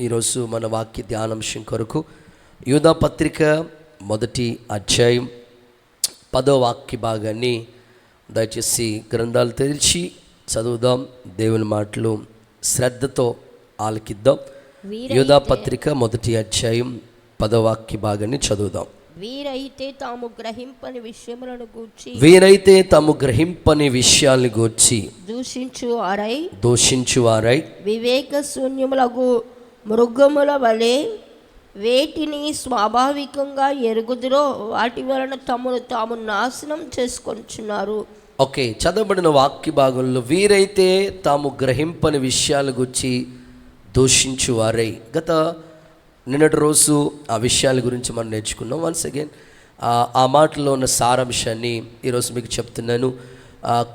ఈరోజు మన వాక్య ధ్యానాంశం కొరకు యూదా పత్రిక 1వ అధ్యాయం 10వ వాక్య భాగాన్ని దయచేసి గ్రంథాలు తెరిచి చదువుదాం. దేవుని మాటలు శ్రద్ధతో ఆలకిద్దాం. యూదా పత్రిక 1వ అధ్యాయం 10వ వాక్య భాగాన్ని చదువుదాం. వీరైతే తాము గ్రహింపని విషయాలను గూర్చి దూషించువారై వివేక శూన్యములకు మృగముల వలె వేటిని స్వాభావికంగా ఎరుగుదురో వాటి వలన తమను తాము నాశనం చేసుకొంటున్నారు. ఓకే, చదవబడిన వాక్య భాగంలో వీరైతే తాము గ్రహింపని విషయాల గురించి దూషించువారై, నిన్నటి రోజు ఆ విషయాల గురించి మనం నేర్చుకున్నాం. వన్స్ అగైన్ ఆ మాటలో ఉన్న సారాంశాన్ని ఈరోజు మీకు చెప్తున్నాను.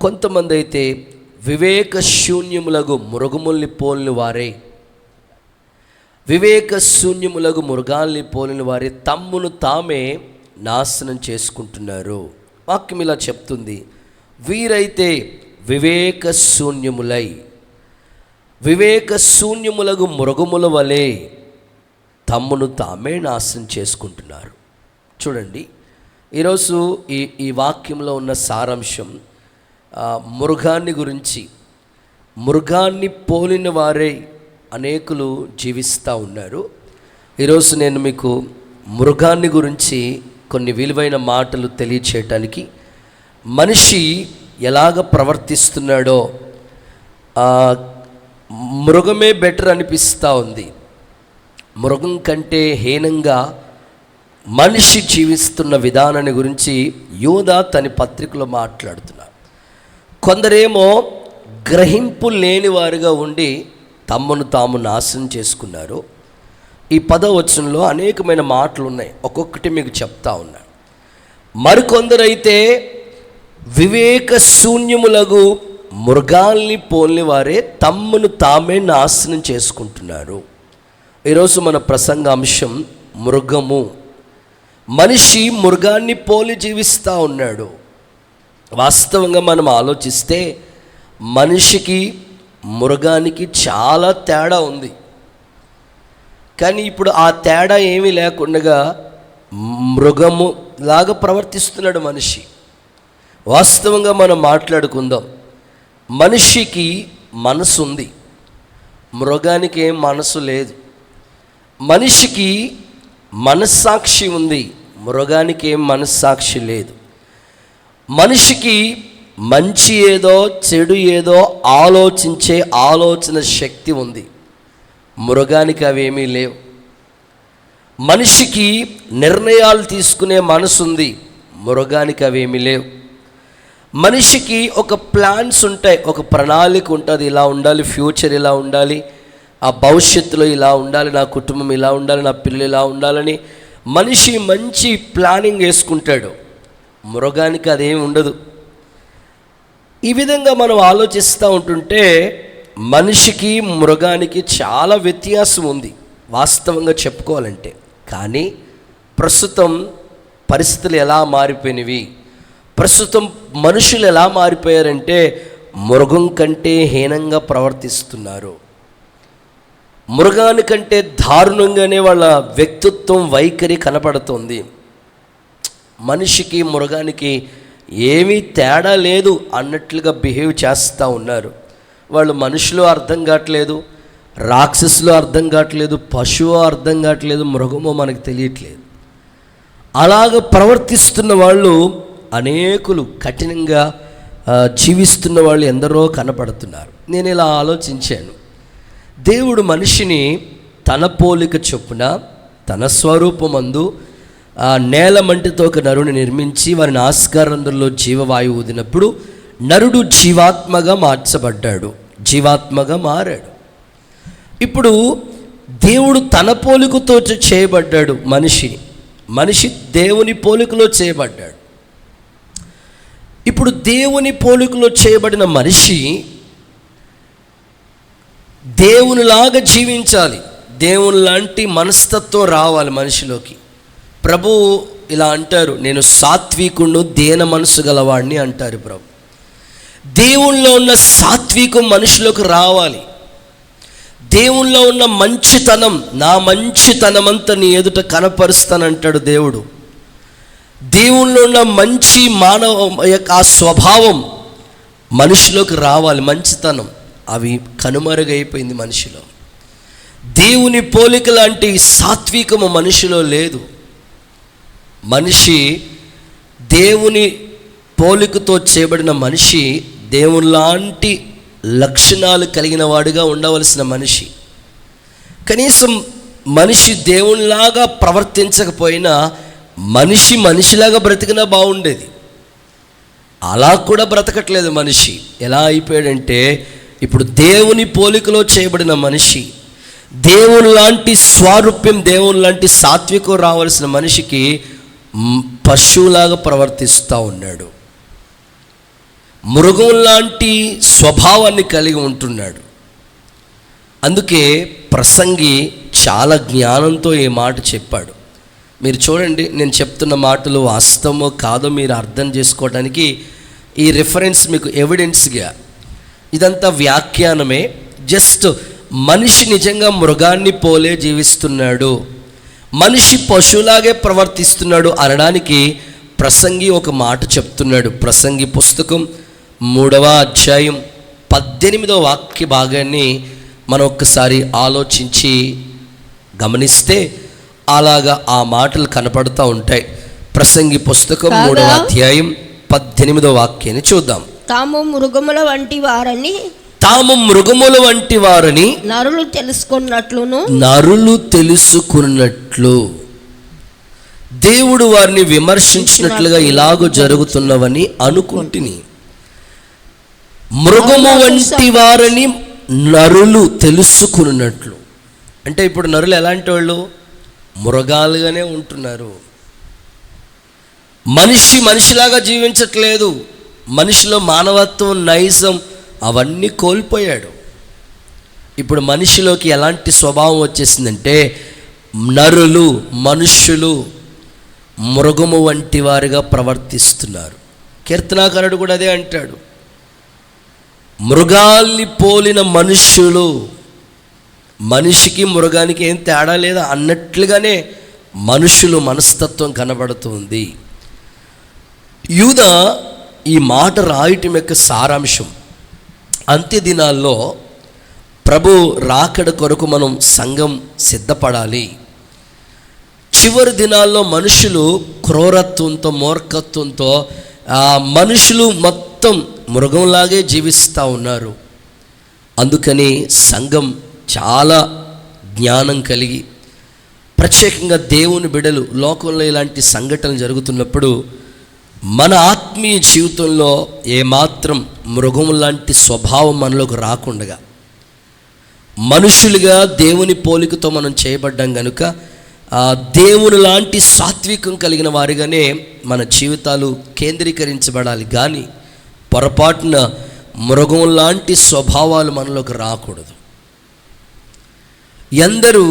కొంతమంది అయితే వివేక శూన్యములకు మృగముల్ని పోలిన వారే, వివేక శూన్యములకు మృగాల్ని పోలిన వారే తమ్మును తామే నాశనం చేసుకుంటున్నారు. వాక్యం ఇలా చెప్తుంది, వీరైతే వివేక శూన్యములకు మృగముల వలె తమ్మును తామే నాశనం చేసుకుంటున్నారు. చూడండి, ఈరోజు ఈ వాక్యంలో ఉన్న సారాంశం మృగాన్ని గురించి. మృగాన్ని పోలిన వారే అనేకులు జీవిస్తూ ఉన్నారు. ఈరోజు నేను మీకు మృగాన్ని గురించి కొన్ని విలువైన మాటలు తెలియచేయటానికి, మనిషి ఎలాగ ప్రవర్తిస్తున్నాడో మృగమే బెటర్ అనిపిస్తూ ఉంది. మృగం కంటే హీనంగా మనిషి జీవిస్తున్న విధానాన్ని గురించి యూదా తన పత్రికలో మాట్లాడుతున్నారు. కొందరేమో గ్రహింపు లేని వారుగా ఉండి తమను తాము నాశనం చేసుకున్నారు. ఈ 10వ వచనంలో అనేకమైన మాటలు ఉన్నాయి, ఒక్కొక్కటి మీకు చెప్తా ఉన్నాను. మరికొందరైతే వివేక శూన్యములకు మృగాల్ని పోలిన వారే తమను తామే నాశనం చేసుకుంటున్నారు. ఈరోజు మన ప్రసంగాంశం మృగము. మనిషి మృగాన్ని పోలి జీవిస్తూ ఉన్నాడు. వాస్తవంగా మనం ఆలోచిస్తే మనిషికి మృగానికి చాలా తేడా ఉంది. కానీ ఇప్పుడు ఆ తేడా ఏమీ లేకుండా మృగము లాగా ప్రవర్తిస్తున్నాడు మనిషి. వాస్తవంగా మనం మాట్లాడుకుందాం. మనిషికి మనసు ఉంది, మృగానికి ఏం మనసు లేదు. మనిషికి మనస్సాక్షి ఉంది, మృగానికి ఏం మనస్సాక్షి లేదు. మనిషికి మంచి ఏదో చెడు ఏదో ఆలోచించే ఆలోచన శక్తి ఉంది, మృగానికి అవేమీ లేవు. మనిషికి నిర్ణయాలు తీసుకునే మనసు ఉంది, మృగానికి అవేమీ లేవు. మనిషికి ఒక ప్లాన్స్ ఉంటాయి, ఒక ప్రణాళిక ఉంటుంది, ఇలా ఉండాలి, ఫ్యూచర్ ఇలా ఉండాలి, ఆ భవిష్యత్తులో ఇలా ఉండాలి, నా కుటుంబం ఇలా ఉండాలి, నా పిల్లలు ఇలా ఉండాలని మనిషి మంచి ప్లానింగ్ వేసుకుంటాడు. మృగానికి అదేమి ఉండదు. ఈ విధంగా మనం ఆలోచిస్తూ ఉంటుంటే మనిషికి మృగానికి చాలా వ్యత్యాసం ఉంది వాస్తవంగా చెప్పుకోవాలంటే. కానీ ప్రస్తుతం పరిస్థితులు ఎలా మారిపోయినవి, ప్రస్తుతం మనుషులు ఎలా మారిపోయారంటే మృగం కంటే హీనంగా ప్రవర్తిస్తున్నారు. మృగానికంటే దారుణంగానే వాళ్ళ వ్యక్తిత్వం వైఖరి కనపడుతుంది. మనిషికి మృగానికి ఏమీ తేడా లేదు అన్నట్లుగా బిహేవ్ చేస్తూ ఉన్నారు. వాళ్ళు మనుషులు అర్థం కావట్లేదు, రాక్షసులు అర్థం కావట్లేదు, పశువు అర్థం కావట్లేదు, మృగమో మనకు తెలియట్లేదు. అలాగ ప్రవర్తిస్తున్న వాళ్ళు అనేకులు, కఠినంగా జీవిస్తున్న వాళ్ళు ఎందరో కనపడుతున్నారు. నేను ఇలా ఆలోచించాను, దేవుడు మనిషిని తన పోలిక చొప్పున తన స్వరూపమందు నేల మంటితో ఒక నరుని నిర్మించి వారిని ఆస్కారంలో జీవవాయువు ఊదినప్పుడు నరుడు జీవాత్మగా మార్చబడ్డాడు, జీవాత్మగా మారాడు. ఇప్పుడు దేవుడు తన పోలికతో చేయబడ్డాడు మనిషి దేవుని పోలికలో చేయబడ్డాడు. ఇప్పుడు దేవుని పోలికలో చేయబడిన మనిషి దేవునిలాగా జీవించాలి, దేవుని లాంటి మనస్తత్వం రావాలి మనిషిలోకి. ప్రభువు ఇలా అంటారు, నేను సాత్వికుడు దీన మనసు గలవాడిని అంటారు ప్రభు. దేవునిలో ఉన్న సాత్వికం మనిషిలోకి రావాలి. దేవునిలో ఉన్న మంచితనం, నా మంచితనమంతా నీ ఎదుట కనపరుస్తానంటాడు దేవుడు. దేవునిలో ఉన్న మంచి మానవ యొక్క ఆ స్వభావం మనిషిలోకి రావాలి. మంచితనం అవి కనుమరుగైపోయింది మనిషిలో. దేవుని పోలిక లాంటి సాత్వికము మనిషిలో లేదు. మనిషి దేవుని పోలికతో చేయబడిన మనిషి దేవుని లాంటి లక్షణాలు కలిగిన వాడిగా ఉండవలసిన మనిషి. కనీసం మనిషి దేవునిలాగా ప్రవర్తించకపోయినా మనిషి మనిషిలాగా బ్రతికినా బాగుండేది. అలా కూడా బ్రతకట్లేదు మనిషి. ఎలా అయిపోయాడంటే ఇప్పుడు దేవుని పోలికలో చేయబడిన మనిషి, దేవుని లాంటి స్వారూప్యం, దేవుని లాంటి సాత్వికం రావాల్సిన మనిషికి పశువులాగా ప్రవర్తిస్తూ ఉన్నాడు. మృగం లాంటి స్వభావాన్ని కలిగి ఉంటున్నాడు. అందుకే ప్రసంగి చాలా జ్ఞానంతో ఈ మాట చెప్పాడు. మీరు చూడండి, నేను చెప్తున్న మాటలు వాస్తవమో కాదో మీరు అర్థం చేసుకోవడానికి ఈ రిఫరెన్స్ మీకు ఎవిడెన్స్గా, ఇదంతా వ్యాఖ్యానమే. జస్ట్ మనిషి నిజంగా మృగాన్ని పోలే జీవిస్తున్నాడు, మనిషి పశువులాగే ప్రవర్తిస్తున్నాడు అనడానికి ప్రసంగి ఒక మాట చెప్తున్నాడు. ప్రసంగి పుస్తకం 3వ అధ్యాయం 18వ వాక్య భాగాన్ని మనం ఒక్కసారి ఆలోచించి గమనిస్తే అలాగా ఆ మాటలు కనపడుతూ ఉంటాయి. ప్రసంగి పుస్తకం 3వ అధ్యాయం 18వ వాక్యాన్ని చూద్దాం. తాము మృగముల వంటి వారని నరులు తెలుసుకున్నట్లు దేవుడు వారిని విమర్శించినట్లుగా ఇలాగూ జరుగుతున్నవని అనుకుంటుని. మృగము వంటి వారని నరులు తెలుసుకున్నట్లు అంటే ఇప్పుడు నరులు ఎలాంటి వాళ్ళు? మృగాలుగానే ఉంటున్నారు. మనిషిలాగా జీవించట్లేదు. మనిషిలో మానవత్వం, నైజం అవన్నీ కోల్పోయాడు. ఇప్పుడు మనిషిలోకి ఎలాంటి స్వభావం వచ్చేసిందంటే నరులు, మనుష్యులు మృగము వంటి వారిగా ప్రవర్తిస్తున్నారు. కీర్తనాకారుడు కూడా అదే అంటాడు, మృగాల్ని పోలిన మనుష్యులు. మనిషికి మృగానికి ఏం తేడా లేదా అన్నట్లుగానే మనుషులు మనస్తత్వం కనబడుతుంది. యూదా ఈ మాట రాయటం యొక్క సారాంశం, అంత్య దినాల్లో ప్రభు రాకడ కొరకు మనం సంఘం సిద్ధపడాలి. చివరి దినాల్లో మనుషులు క్రూరత్వంతో, మూర్ఖత్వంతో మనుషులు మొత్తం మృగంలాగే జీవిస్తూ ఉన్నారు. అందుకని సంఘం చాలా జ్ఞానం కలిగి, ప్రత్యేకంగా దేవుని బిడ్డలు లోకంలో ఇలాంటి సంఘటనలు జరుగుతున్నప్పుడు మన ఆత్మీయ జీవితంలో ఏమాత్రం మృగం లాంటి స్వభావం మనలోకి రాకుండా, మనుషులుగా దేవుని పోలికతో మనం చేయబడ్డాం కనుక దేవుని లాంటి సాత్వికం కలిగిన వారిగానే మన జీవితాలు కేంద్రీకరించబడాలి. కానీ పొరపాటున మృగం లాంటి స్వభావాలు మనలోకి రాకూడదు. ఎందరూ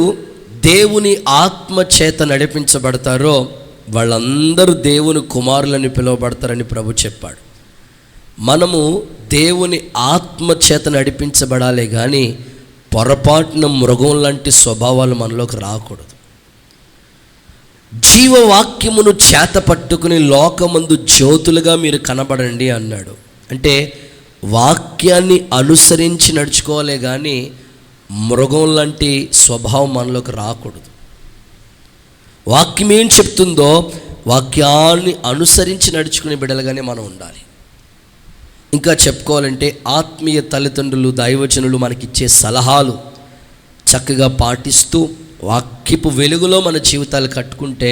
దేవుని ఆత్మ చేత నడిపించబడతారో వాళ్ళందరూ దేవుని కుమారులని పిలువబడతారని ప్రభు చెప్పాడు. మనము దేవుని ఆత్మ చేత నడిపించబడాలి, కానీ పొరపాటున మృగం లాంటి స్వభావాలు మనలోకి రాకూడదు. జీవవాక్యమును చేత పట్టుకుని లోకమందు జ్యోతులుగా మీరు కనబడండి అన్నాడు. అంటే వాక్యాన్ని అనుసరించి నడుచుకోవాలి, కానీ మృగం లాంటి స్వభావం మనలోకి రాకూడదు. వాక్యం ఏం చెప్తుందో వాక్యాన్ని అనుసరించి నడుచుకునే బిడ్డలుగానే మనం ఉండాలి. ఇంకా చెప్పుకోవాలంటే ఆత్మీయ తల్లిదండ్రులు, దైవజనులు మనకిచ్చే సలహాలు చక్కగా పాటిస్తూ వాక్యపు వెలుగులో మన జీవితాలు కట్టుకుంటే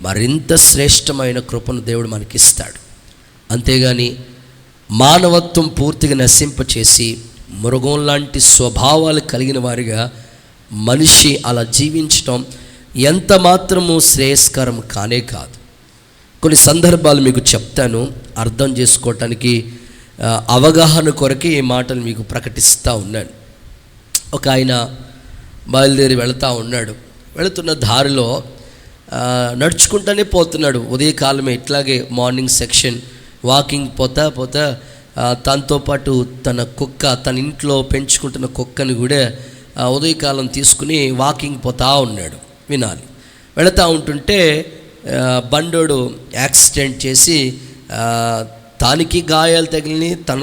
మరింత శ్రేష్టమైన కృపను దేవుడు మనకిస్తాడు. అంతేగాని మానవత్వం పూర్తిగా నశింపచేసి మృగం లాంటి స్వభావాలు కలిగిన వారిగా మనిషి అలా జీవించటం ఎంత మాత్రము శ్రేయస్కరం కానే కాదు. కొన్ని సందర్భాలు మీకు చెప్తాను, అర్థం చేసుకోవటానికి అవగాహన కొరకే ఈ మాటలు మీకు ప్రకటిస్తూ ఉన్నాను. ఒక ఆయన బయలుదేరి వెళుతూ ఉన్నాడు. వెళుతున్న దారిలో నడుచుకుంటూనే పోతున్నాడు. ఉదయకాలమే ఇట్లాగే మార్నింగ్ సెక్షన్ వాకింగ్ పోతా తనతో పాటు తన కుక్క, తన ఇంట్లో పెంచుకుంటున్న కుక్కని కూడా ఉదయకాలం తీసుకుని వాకింగ్ పోతా ఉన్నాడు. వినాలి, వెళుతూ ఉంటుంటే బండోడు యాక్సిడెంట్ చేసి తానికి గాయాలు తగిలిని, తన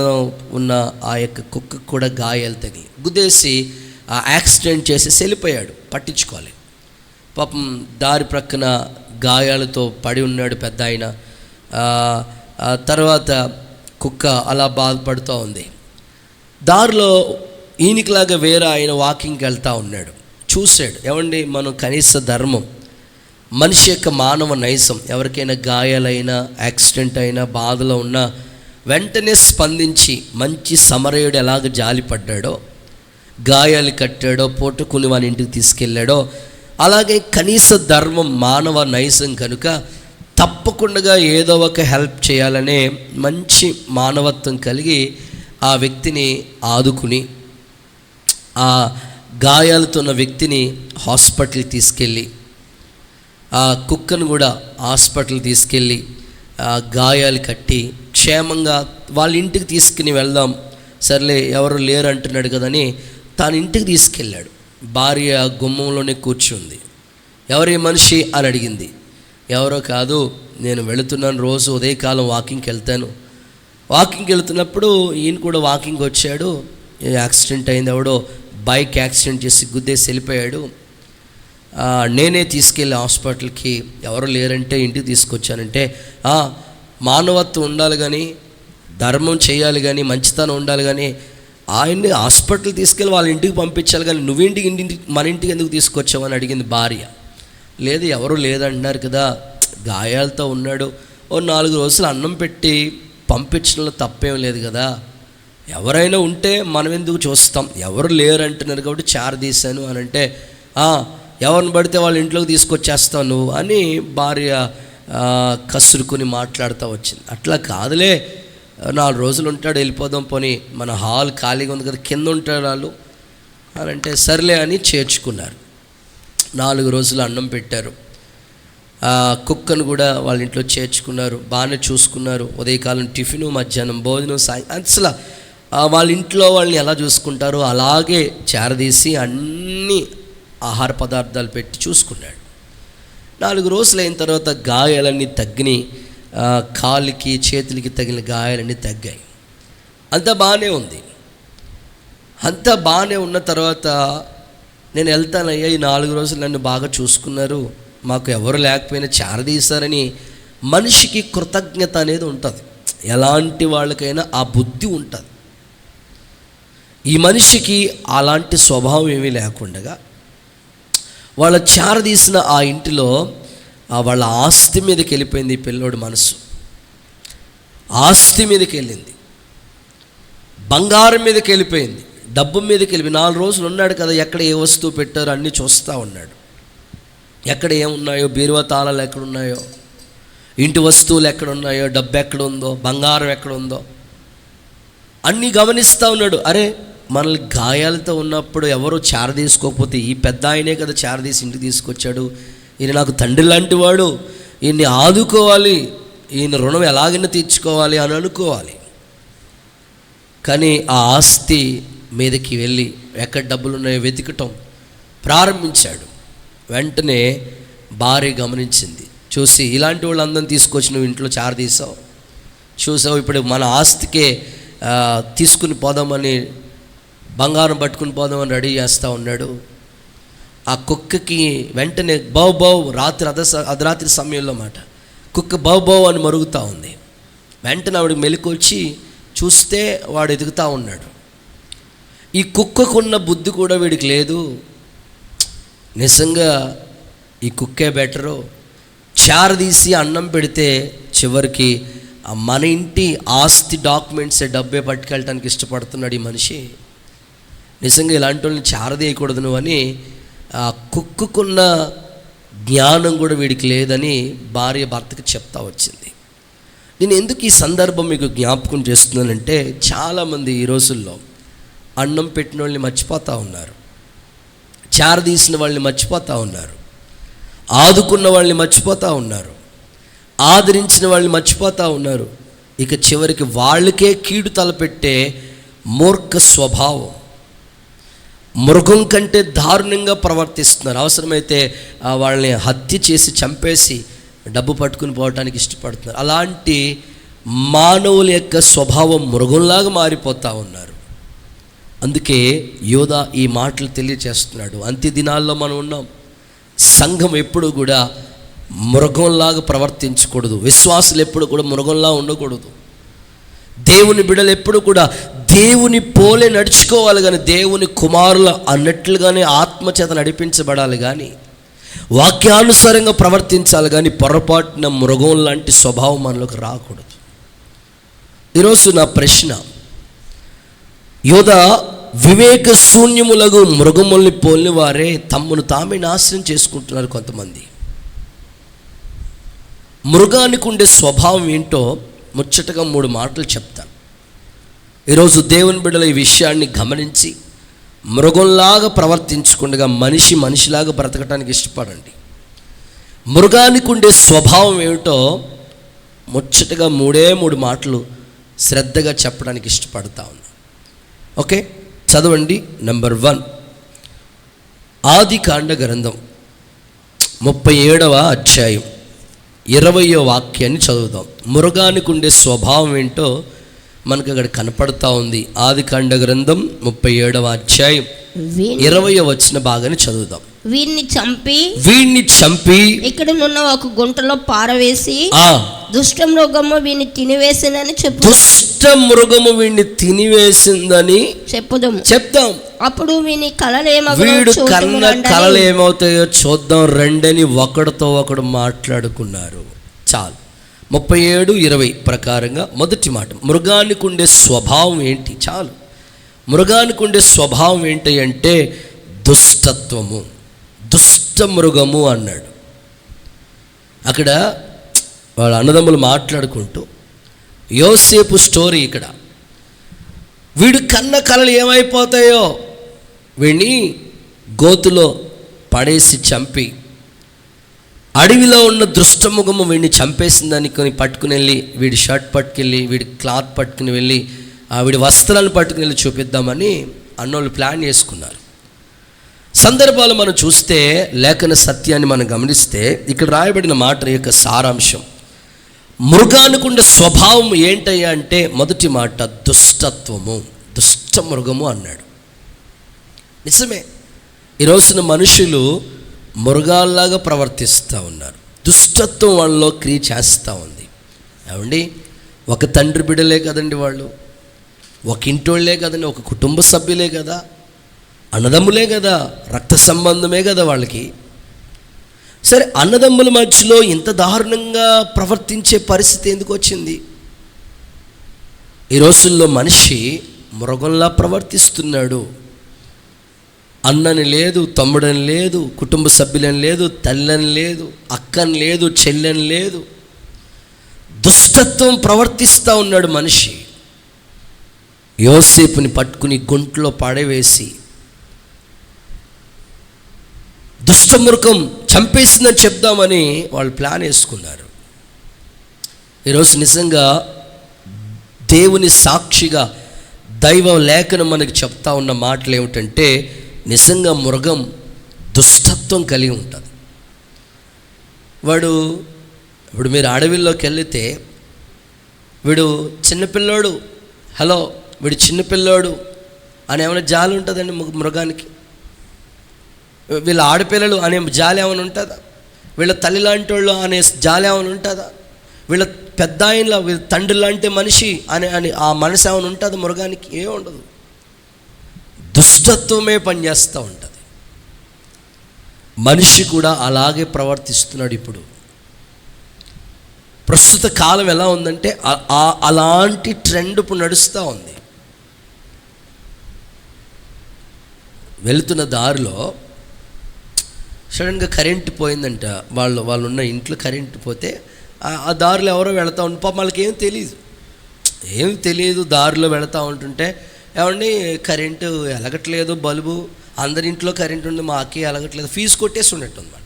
ఉన్న ఆ యొక్క కుక్కకు కూడా గాయాలు తగిలి గుద్దేసి ఆ యాక్సిడెంట్ చేసి వెళ్ళిపోయాడు. పట్టించుకోవాలి. పాపం దారి ప్రక్కన గాయాలతో పడి ఉన్నాడు పెద్ద ఆయన. తర్వాత కుక్క అలా బాధపడుతూ ఉంది. దారిలో ఈయనకిలాగా వేరే ఆయన వాకింగ్కి వెళ్తూ ఉన్నాడు. చూశాడు, ఏమండి మనం కనీస ధర్మం, మనిషి యొక్క మానవ నైజం, ఎవరికైనా గాయాలైనా యాక్సిడెంట్ అయినా బాధలో ఉన్నా వెంటనే స్పందించి మంచి సమరయుడు ఎలాగ జాలిపడ్డాడో, గాయాలు కట్టాడో, పోటుకుని వాని ఇంటికి తీసుకెళ్ళాడో, అలాగే కనీస ధర్మం మానవ నైజం కనుక తప్పకుండా ఏదో ఒక హెల్ప్ చేయాలనే మంచి మానవత్వం కలిగి ఆ వ్యక్తిని ఆదుకుని ఆ గాయాలతో ఉన్న వ్యక్తిని హాస్పిటల్కి తీసుకెళ్ళి, ఆ కుక్కను కూడా హాస్పిటల్ తీసుకెళ్ళి గాయాలు కట్టి క్షేమంగా వాళ్ళ ఇంటికి తీసుకుని వెళ్దాం, సర్లే ఎవరు లేరు అంటున్నాడు కదని తాను ఇంటికి తీసుకెళ్ళాడు. భార్య గుమ్మంలోనే కూర్చుంది. ఎవరి మనిషి అని అడిగింది. ఎవరో కాదు, నేను వెళుతున్నాను, రోజు ఉదయకాలం వాకింగ్కి వెళ్తాను. వాకింగ్కి వెళుతున్నప్పుడు ఈయన కూడా వాకింగ్ వచ్చాడు, యాక్సిడెంట్ అయింది, ఎవడో బైక్ యాక్సిడెంట్ చేసి గుద్దేసి వెళ్ళిపోయాడు. నేనే తీసుకెళ్ళి హాస్పిటల్కి, ఎవరు లేరంటే ఇంటికి తీసుకొచ్చానంటే, మానవత్వం ఉండాలి కానీ, ధర్మం చేయాలి కానీ, మంచితనం ఉండాలి కానీ, ఆయన్ని హాస్పిటల్ తీసుకెళ్ళి వాళ్ళ ఇంటికి పంపించాలి కానీ ఇంటికి మన ఇంటికి ఎందుకు తీసుకొచ్చావని అడిగింది భార్య. లేదు, ఎవరు లేదంటున్నారు కదా, గాయాలతో ఉన్నాడు, ఓ 4 రోజులు అన్నం పెట్టి పంపించడంలో తప్పేం లేదు కదా, ఎవరైనా ఉంటే మనం ఎందుకు చూస్తాం, ఎవరు లేరు అంటున్నారు కాబట్టి చారదీశాను అని అంటే, ఎవరిని పడితే వాళ్ళ ఇంట్లోకి తీసుకొచ్చేస్తావు నువ్వు అని భార్య కసురుకుని మాట్లాడుతూ వచ్చింది. అట్లా కాదులే, 4 రోజులు ఉంటాడు, వెళ్ళిపోదాం, పోనీ మన హాల్ ఖాళీగా ఉంది కదా, కింద ఉంటాడు వాళ్ళు అని అంటే సర్లే అని చేర్చుకున్నారు. 4 రోజులు అన్నం పెట్టారు. కుక్కను కూడా వాళ్ళ ఇంట్లో చేర్చుకున్నారు, బాగానే చూసుకున్నారు. ఉదయకాలం టిఫిను, మధ్యాహ్నం భోజనం, అసలు వాళ్ళ ఇంట్లో వాళ్ళని ఎలా చూసుకుంటారో అలాగే చేరదీసి అన్ని ఆహార పదార్థాలు పెట్టి చూసుకున్నాడు. 4 రోజులు అయిన తర్వాత గాయాలన్నీ తగ్గినాయి, కాలికి చేతులకి తగిలిన గాయాలన్నీ తగ్గాయి. అంతా బాగానే ఉంది. అంతా బాగానే ఉన్న తర్వాత నేను వెళ్తానయ్యా, ఈ 4 రోజులు నన్ను బాగా చూసుకున్నారు, మాకు ఎవరు లేకపోయినా చేరదీశారని మనిషికి కృతజ్ఞత అనేది ఉంటుంది. ఎలాంటి వాళ్ళకైనా ఆ బుద్ధి ఉంటుంది. ఈ మనిషికి అలాంటి స్వభావం ఏమీ లేకుండా వాళ్ళ చేరదీసిన ఆ ఇంటిలో వాళ్ళ ఆస్తి మీదకి వెళ్ళిపోయింది. ఈ పిల్లోడు మనసు ఆస్తి మీదకి వెళ్ళింది, బంగారం మీదకి వెళ్ళిపోయింది, డబ్బు మీదకి వెళ్ళి 4 రోజులు ఉన్నాడు కదా, ఎక్కడ ఏ వస్తువు పెట్టారో అన్నీ చూస్తూ ఉన్నాడు. ఎక్కడ ఏమున్నాయో, బీరువా తాళాలు ఎక్కడున్నాయో, ఇంటి వస్తువులు ఎక్కడున్నాయో, డబ్బు ఎక్కడ ఉందో, బంగారం ఎక్కడ ఉందో అన్నీ గమనిస్తూ ఉన్నాడు. అరే, మనల్ని గాయాలతో ఉన్నప్పుడు ఎవరు చేరదీసుకోకపోతే ఈ పెద్ద ఆయనే కదా చేరదీసి ఇంటికి తీసుకొచ్చాడు, ఈయన నాకు తండ్రి లాంటి వాడు, ఈయన్ని ఆదుకోవాలి, ఈయన రుణం ఎలాగైనా తీర్చుకోవాలి అని అనుకోవాలి. కానీ ఆ ఆస్తి మీదకి వెళ్ళి ఎక్కడ డబ్బులు ఉన్నాయో వెతకటం ప్రారంభించాడు. వెంటనే భార్య గమనించింది, చూసి ఇలాంటి వాళ్ళందరినీ తీసుకొచ్చి నువ్వు ఇంట్లో చేరదీసావు, చూసావు, ఇప్పుడు మన ఆస్తికే తీసుకుని పోదామని, బంగారం పట్టుకుని పోదామని రెడీ చేస్తూ ఉన్నాడు. ఆ కుక్కకి వెంటనే బౌ బౌ, అర్ధరాత్రి సమయంలో మాట, కుక్క బౌ బౌ అని మరుగుతూ ఉంది. వెంటనే ఆవిడకి మెలికొచ్చి చూస్తే వాడు ఎదుగుతూ ఉన్నాడు. ఈ కుక్కకున్న బుద్ధి కూడా వీడికి లేదు. నిజంగా ఈ కుక్కే బెటరు, చేరదీసి అన్నం పెడితే చివరికి మన ఇంటి ఆస్తి డాక్యుమెంట్స్ డబ్బే పట్టుకెళ్ళటానికి ఇష్టపడుతున్నాడు ఈ మనిషి. నిజంగా ఇలాంటి వాళ్ళని చేరదీయకూడదు నువ్వు అని ఆ కుక్కుకున్న జ్ఞానం కూడా వీడికి లేదని భార్య భర్తకి చెప్తా వచ్చింది. నేను ఎందుకు ఈ సందర్భం మీకు జ్ఞాపకం చేస్తున్నానంటే, చాలామంది ఈ రోజుల్లో అన్నం పెట్టిన వాళ్ళని మర్చిపోతూ ఉన్నారు, చేరదీసిన వాళ్ళని మర్చిపోతూ ఉన్నారు, ఆదుకున్న వాళ్ళని మర్చిపోతూ ఉన్నారు, ఆదరించిన వాళ్ళని మర్చిపోతూ ఉన్నారు. ఇక చివరికి వాళ్ళకే కీడు తలపెట్టే మూర్ఖ స్వభావం, మృగం కంటే దారుణంగా ప్రవర్తిస్తున్నారు. అవసరమైతే వాళ్ళని హత్య చేసి చంపేసి డబ్బు పట్టుకుని పోవటానికి ఇష్టపడుతున్నారు. అలాంటి మానవుల యొక్క స్వభావం మృగంలాగా మారిపోతూ ఉన్నారు. అందుకే యోధా ఈ మాటలు తెలియచేస్తున్నాడు. అంత్య దినాల్లో మనం ఉన్నాం. సంఘం ఎప్పుడు కూడా మృగంలాగా ప్రవర్తించకూడదు. విశ్వాసులు ఎప్పుడు కూడా మృగంలా ఉండకూడదు. దేవుని బిడ్డలు ఎప్పుడు కూడా దేవుని పోలే నడుచుకోవాలి, కానీ దేవుని కుమారులు అన్నట్లుగానే ఆత్మచేత నడిపించబడాలి, కానీ వాక్యానుసారంగా ప్రవర్తించాలి, కానీ పొరపాటున మృగం లాంటి స్వభావం మనలోకి రాకూడదు. ఈరోజు నా ప్రశ్న, యోధా వివేక శూన్యములకు మృగముల్ని పోలిన వారే తమ్మును తామే నాశనం చేసుకుంటున్నారు. కొంతమంది మృగానికి ఉండే స్వభావం ఏంటో ముచ్చటగా 3 మాటలు చెప్తాను. ఈరోజు దేవుని బిడ్డల ఈ విషయాన్ని గమనించి మృగంలాగా ప్రవర్తించకుండా మనిషిలాగా బ్రతకటానికి ఇష్టపడండి. మృగానికి ఉండే స్వభావం ఏమిటో ముచ్చటగా 3 మాటలు శ్రద్ధగా చెప్పడానికి ఇష్టపడతా ఉన్నా. ఓకే, చదవండి. నెంబర్ 1, ఆదికాండ గ్రంథం 37వ అధ్యాయం 20వ వాక్యాన్ని చదువుదాం. మృగానికి ఉండే స్వభావం ఏంటో మనకు అక్కడ కనపడతా ఉంది. ఆదికాండ గ్రంథం 37వ అధ్యాయం 20వ వచన భాగాన్ని చదువుదాం. వీడిని చంపి ఇక్కడనున్న ఒక గుంటలో పారవేసి దుష్ట మృగము వీడిని తినివేసిందని చెప్దాం. అప్పుడు వీని వీడు కన్న కలలు ఏమవుతాయో చూద్దాం రండని ఒకడితో ఒకడు మాట్లాడుకున్నారు. చాలు. 37:20 ప్రకారంగా మొదటి మాట, మృగానికి ఉండే స్వభావం ఏంటి? చాలు. మృగానికి ఉండే స్వభావం ఏంటి అంటే దుష్టత్వము, దుష్ట మృగము అన్నాడు. అక్కడ వాళ్ళ అన్నదమ్ములు మాట్లాడుకుంటూ యోసేపు స్టోరీ. ఇక్కడ వీడు కన్న కలలు ఏమైపోతాయో వీడిని గోతులో పడేసి చంపి, అడవిలో ఉన్న దుష్టముఖము వీడిని చంపేసిందని పట్టుకుని వెళ్ళి, వీడి షర్ట్ పట్టుకెళ్ళి, వీడి క్లాత్ పట్టుకుని వెళ్ళి, వీడి వస్త్రాలను పట్టుకుని వెళ్ళి చూపిద్దామని అన్నోళ్ళు ప్లాన్ చేసుకున్నారు. సందర్భాలు మనం చూస్తే, లేఖన సత్యాన్ని మనం గమనిస్తే ఇక్కడ రాయబడిన మాట యొక్క సారాంశం, మృగానుకున్న స్వభావం ఏంటయ్యా అంటే మొదటి మాట దుష్టత్వము, దుష్ట మృగము అన్నాడు. నిజమే, ఈరోజున మనుషులు మృగాల్లాగా ప్రవర్తిస్తూ ఉన్నారు. దుష్టత్వం వాళ్ళలో క్రియ చేస్తూ ఉంది. ఏమండి, ఒక తండ్రి బిడ్డలే కదండి వాళ్ళు, ఒక ఇంటోళ్ళే కదండి, ఒక కుటుంబ సభ్యులే కదా, అన్నదమ్ములే కదా, రక్త సంబంధమే కదా వాళ్ళకి. సరే, అన్నదమ్ముల మధ్యలో ఇంత దారుణంగా ప్రవర్తించే పరిస్థితి ఎందుకు వచ్చింది? ఈ రోజుల్లో మనిషి మృగంలా ప్రవర్తిస్తున్నాడు. అన్నని లేదు, తమ్ముడని లేదు, కుటుంబ సభ్యులని లేదు, తల్లని లేదు, అక్కని లేదు, చెల్లెని లేదు, దుష్టత్వం ప్రవర్తిస్తూ ఉన్నాడు మనిషి. యోసేపుని పట్టుకుని గుంట్లో పడవేసి దుష్టమృగం చంపేసిందని చెప్దామని వాళ్ళు ప్లాన్ వేసుకున్నారు. ఈరోజు నిజంగా దేవుని సాక్షిగా దైవ లేఖనం మనకి చెప్తా ఉన్న మాటలు ఏమిటంటే, నిజంగా మృగం దుష్టత్వం కలిగి ఉంటుంది. ఇప్పుడు మీరు అడవిలోకి వెళితే వీడు చిన్నపిల్లోడు, హలో వీడు చిన్నపిల్లోడు అని ఏమైనా జాలి ఉంటుందండి మృగానికి? వీళ్ళ ఆడపిల్లలు అనే జాలి ఏమైనా ఉంటుందా? వీళ్ళ తల్లి లాంటి వాళ్ళు అనే జాలి ఏమైనా ఉంటుందా? వీళ్ళ పెద్ద ఆయనలో వీళ్ళ తండ్రి లాంటి మనిషి అని ఆ మనసు ఏమైనా ఉంటుంది మృగానికి? ఏమి ఉండదు. దుష్టత్వమే పనిచేస్తూ ఉంటుంది. మనిషి కూడా అలాగే ప్రవర్తిస్తున్నాడు. ఇప్పుడు ప్రస్తుత కాలం ఎలా ఉందంటే అలాంటి ట్రెండ్ ఇప్పుడు నడుస్తూ ఉంది. వెళుతున్న దారిలో సడన్గా కరెంటు పోయిందంట. వాళ్ళు ఉన్న ఇంట్లో కరెంటు పోతే ఆ దారిలో ఎవరో వెళతా ఉంటే పాపం వాళ్ళకి ఏం తెలియదు. దారిలో వెళతా ఉంటుంటే, ఏమండి కరెంటు ఎలగట్లేదు, బల్బు అందరింట్లో కరెంటు ఉంది, మాకే ఎలగట్లేదు, ఫీజు కొట్టేసి ఉన్నట్టు అనమాట.